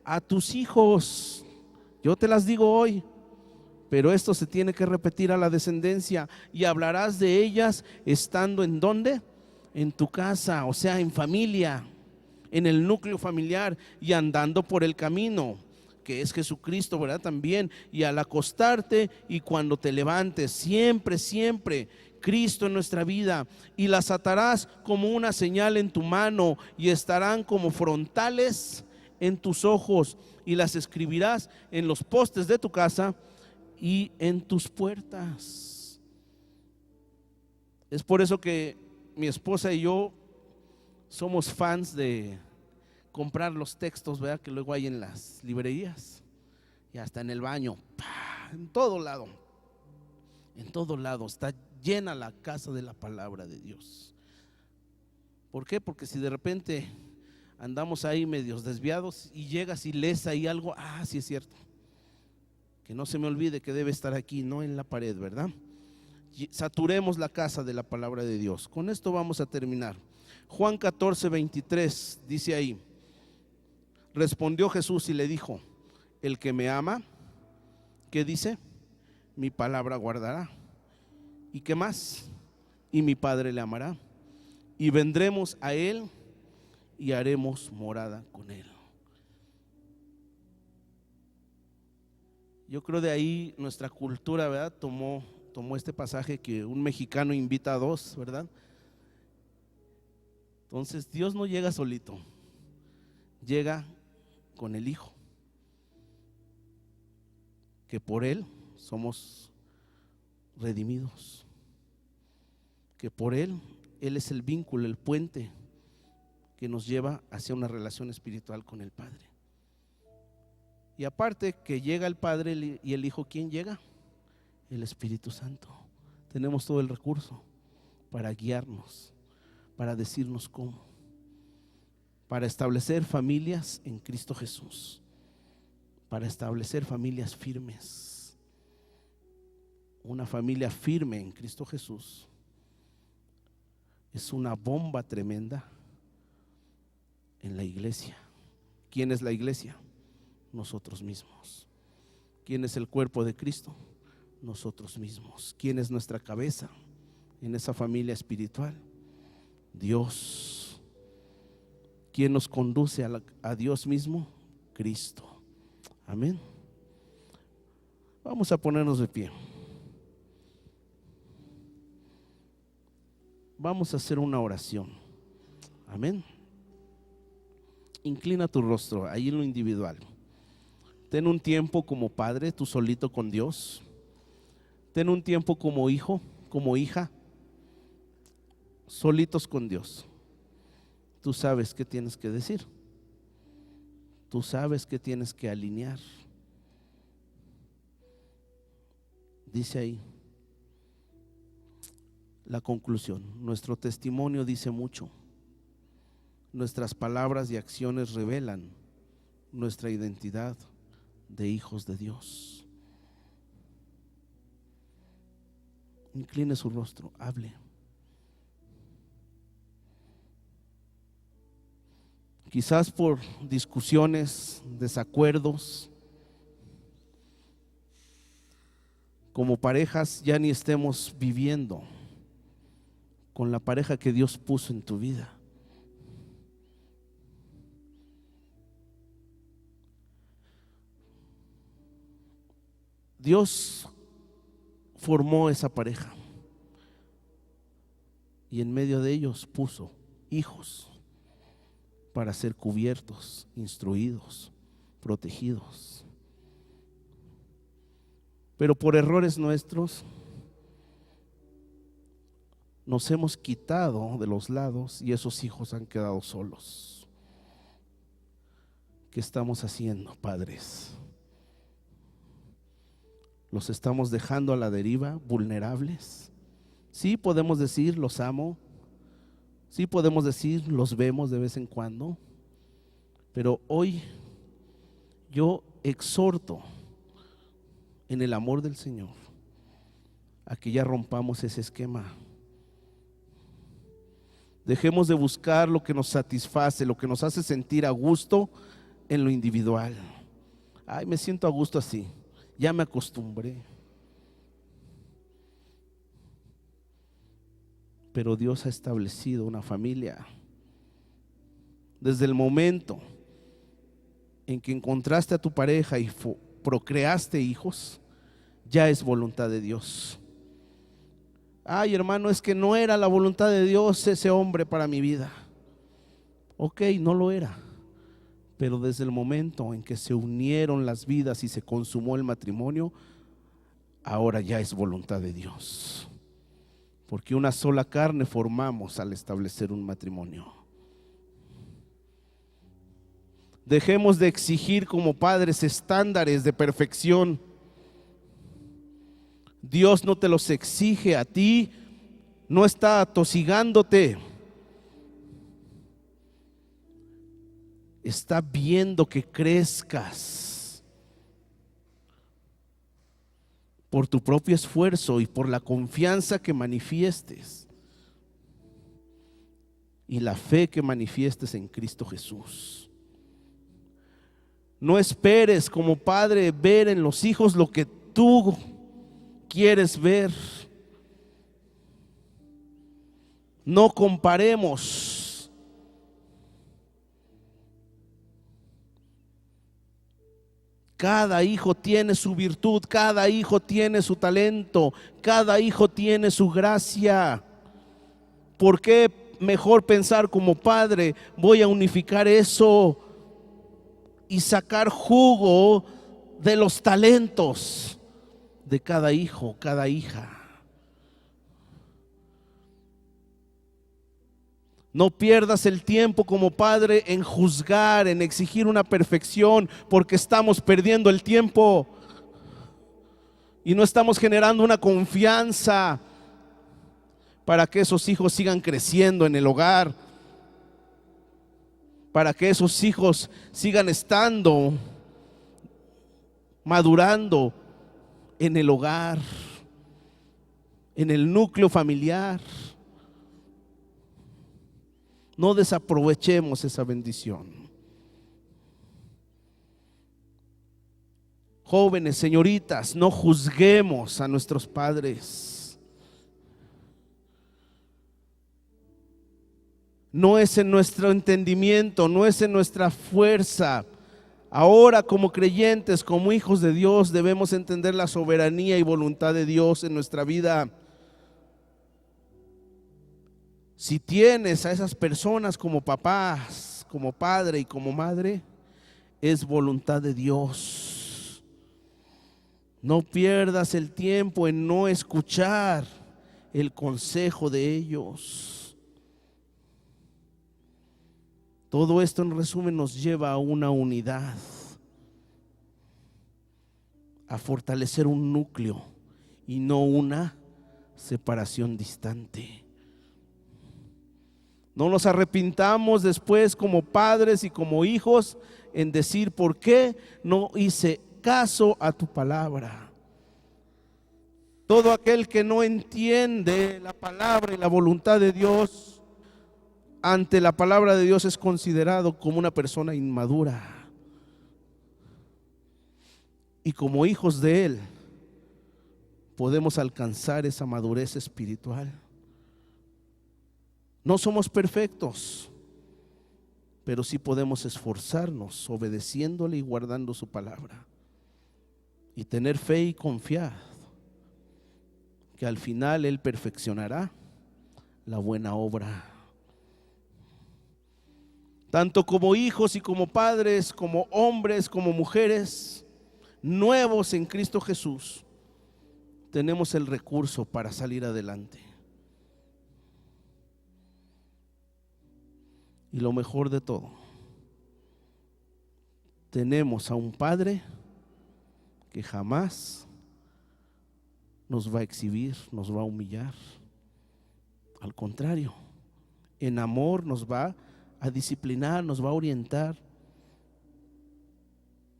[SPEAKER 1] A tus hijos. Yo te las digo hoy, pero esto se tiene que repetir a la descendencia, y hablarás de ellas estando ¿en dónde? En tu casa, o sea, en familia, en el núcleo familiar, y andando por el camino, que es Jesucristo, ¿verdad? También, y al acostarte y cuando te levantes, siempre Cristo en nuestra vida. Y las atarás como una señal en tu mano y estarán como frontales en tus ojos, y las escribirás en los postes de tu casa y en tus puertas. Es por eso que mi esposa y yo somos fans de comprar los textos, ¿verdad? Que luego hay en las librerías y hasta en el baño, en todo lado está llena la casa de la palabra de Dios. ¿Por qué? Porque si de repente andamos ahí medios desviados y llegas y lees ahí algo, sí es cierto, que no se me olvide que debe estar aquí, no en la pared, ¿verdad? Saturemos la casa de la palabra de Dios. Con esto vamos a terminar. Juan 14, 23 dice ahí: respondió Jesús y le dijo: el que me ama, ¿qué dice? Mi palabra guardará. ¿Y qué más? Y mi Padre le amará, y vendremos a él y haremos morada con él. Yo creo de ahí nuestra cultura, ¿verdad? Tomó este pasaje que un mexicano invita a dos, ¿verdad? Entonces Dios no llega solito, llega con el Hijo, que por Él somos redimidos, que por Él es el vínculo, el puente que nos lleva hacia una relación espiritual con el Padre. Y aparte que llega el Padre y el Hijo, ¿quién llega? El Espíritu Santo. Tenemos todo el recurso para guiarnos, para decirnos cómo, para establecer familias en Cristo Jesús, para establecer familias firmes. Una familia firme en Cristo Jesús es una bomba tremenda en la iglesia. ¿Quién es la iglesia? Nosotros mismos. ¿Quién es el cuerpo de Cristo? Nosotros mismos. ¿Quién es nuestra cabeza en esa familia espiritual? Dios. ¿Quién nos conduce a Dios mismo? Cristo. Amén. Vamos a ponernos de pie. Vamos a hacer una oración. Amén. Inclina tu rostro ahí en lo individual. Ten un tiempo como padre, tú solito con Dios. Ten un tiempo como hijo, como hija, solitos con Dios. Tú sabes qué tienes que decir. Tú sabes qué tienes que alinear. Dice ahí la conclusión. Nuestro testimonio dice mucho. Nuestras palabras y acciones revelan nuestra identidad de hijos de Dios. Incline su rostro, hable. Quizás por discusiones, desacuerdos, como parejas ya ni estemos viviendo con la pareja que Dios puso en tu vida. Dios formó esa pareja y en medio de ellos puso hijos para ser cubiertos, instruidos, protegidos. Pero por errores nuestros nos hemos quitado de los lados y esos hijos han quedado solos. ¿Qué estamos haciendo, padres? ¿Los estamos dejando a la deriva, vulnerables? Sí podemos decir, los amo. Sí podemos decir, los vemos de vez en cuando. Pero hoy yo exhorto en el amor del Señor a que ya rompamos ese esquema. Dejemos de buscar lo que nos satisface, lo que nos hace sentir a gusto en lo individual. Ay, me siento a gusto así, ya me acostumbré. Pero Dios ha establecido una familia. Desde el momento en que encontraste a tu pareja y procreaste hijos, ya es voluntad de Dios. Ay, hermano, es que no era la voluntad de Dios ese hombre para mi vida. Ok, no lo era. Pero desde el momento en que se unieron las vidas y se consumó el matrimonio, ahora ya es voluntad de Dios. Porque una sola carne formamos al establecer un matrimonio. Dejemos de exigir como padres estándares de perfección. Dios no te los exige a ti, no está atosigándote. Está viendo que crezcas por tu propio esfuerzo y por la confianza que manifiestes y la fe que manifiestes en Cristo Jesús. No esperes como padre ver en los hijos lo que tú quieres ver. No comparemos. Cada hijo tiene su virtud, cada hijo tiene su talento, cada hijo tiene su gracia. ¿Por qué mejor pensar como padre? Voy a unificar eso y sacar jugo de los talentos de cada hijo, cada hija. No pierdas el tiempo como padre en juzgar, en exigir una perfección, porque estamos perdiendo el tiempo y no estamos generando una confianza para que esos hijos sigan creciendo en el hogar, para que esos hijos sigan estando, madurando en el hogar, en el núcleo familiar. No desaprovechemos esa bendición. Jóvenes, señoritas, no juzguemos a nuestros padres. No es en nuestro entendimiento, no es en nuestra fuerza. Ahora, como creyentes, como hijos de Dios, debemos entender la soberanía y voluntad de Dios en nuestra vida. Si tienes a esas personas como papás, como padre y como madre, es voluntad de Dios. No pierdas el tiempo en no escuchar el consejo de ellos. Todo esto en resumen nos lleva a una unidad, a fortalecer un núcleo y no una separación distante. No nos arrepintamos después como padres y como hijos en decir: ¿por qué no hice caso a tu palabra? Todo aquel que no entiende la palabra y la voluntad de Dios ante la palabra de Dios es considerado como una persona inmadura. Y como hijos de Él podemos alcanzar esa madurez espiritual. No somos perfectos, pero sí podemos esforzarnos obedeciéndole y guardando su palabra, y tener fe y confiar que al final Él perfeccionará la buena obra. Tanto como hijos y como padres, como hombres, como mujeres nuevos en Cristo Jesús, tenemos el recurso para salir adelante. Y lo mejor de todo, tenemos a un Padre que jamás nos va a exhibir, nos va a humillar. Al contrario, en amor nos va a disciplinar, nos va a orientar.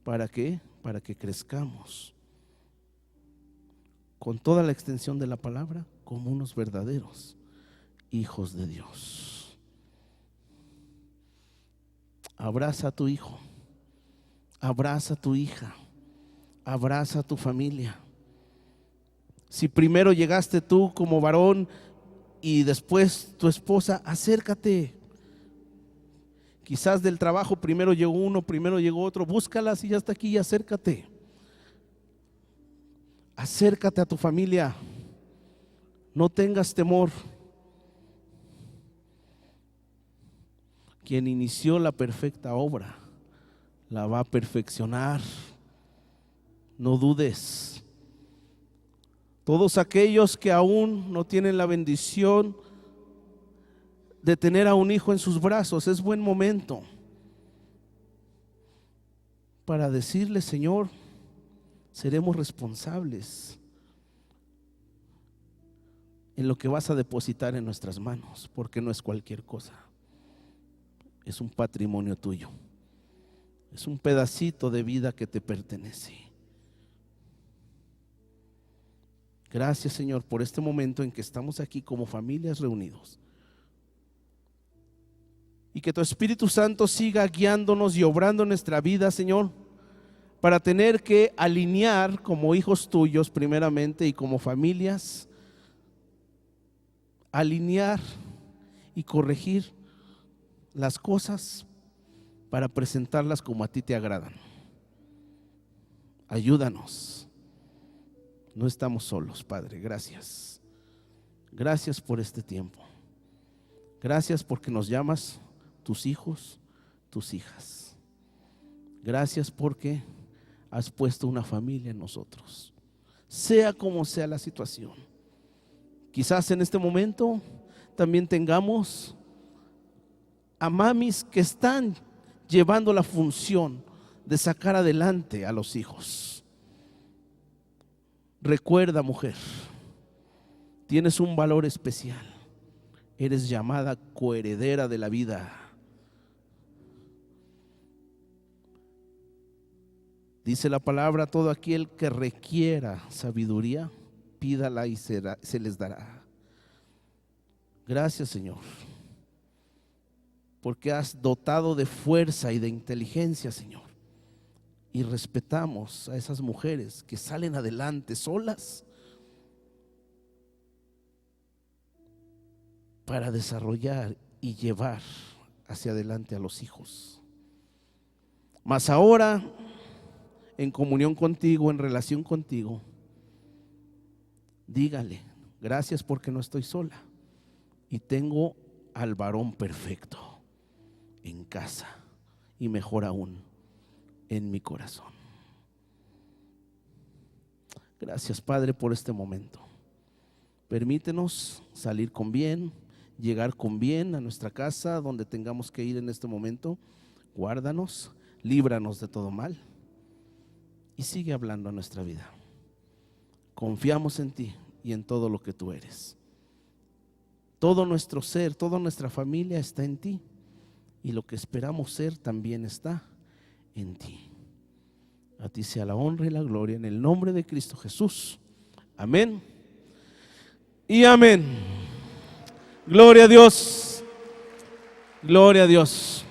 [SPEAKER 1] ¿Para qué? Para que crezcamos con toda la extensión de la palabra como unos verdaderos hijos de Dios. Abraza a tu hijo, abraza a tu hija, abraza a tu familia. Si primero llegaste tú como varón y después tu esposa, acércate. Quizás del trabajo primero llegó uno, primero llegó otro, búscala si ya está aquí y acércate. Acércate a tu familia, no tengas temor. Quien inició la perfecta obra la va a perfeccionar. No dudes. Todos aquellos que aún no tienen la bendición de tener a un hijo en sus brazos, es buen momento para decirle: Señor, seremos responsables en lo que vas a depositar en nuestras manos, porque no es cualquier cosa. Es un patrimonio tuyo, es un pedacito de vida que te pertenece. Gracias, Señor, por este momento en que estamos aquí como familias reunidos, y que tu Espíritu Santo siga guiándonos y obrando en nuestra vida, Señor, para tener que alinear como hijos tuyos primeramente y como familias, alinear y corregir las cosas para presentarlas como a ti te agradan. Ayúdanos. No estamos solos, Padre. Gracias. Gracias por este tiempo. Gracias porque nos llamas tus hijos, tus hijas. Gracias porque has puesto una familia en nosotros, sea como sea la situación. Quizás en este momento también tengamos a mamis que están llevando la función de sacar adelante a los hijos. Recuerda, mujer, tienes un valor especial. Eres llamada coheredera de la vida. Dice la palabra: todo aquel que requiera sabiduría, pídala y se les dará. Gracias, Señor, porque has dotado de fuerza y de inteligencia, Señor. Y respetamos a esas mujeres que salen adelante solas para desarrollar y llevar hacia adelante a los hijos. Mas ahora, en comunión contigo, en relación contigo, dígale: gracias porque no estoy sola y tengo al varón perfecto en casa, y mejor aún, en mi corazón. Gracias, Padre, por este momento. Permítenos salir con bien, llegar con bien a nuestra casa, donde tengamos que ir en este momento. Guárdanos, líbranos de todo mal y sigue hablando a nuestra vida. Confiamos en ti y en todo lo que tú eres. Todo nuestro ser, toda nuestra familia está en ti. Y lo que esperamos ser también está en ti. A ti sea la honra y la gloria en el nombre de Cristo Jesús. Amén y amén. Gloria a Dios. Gloria a Dios.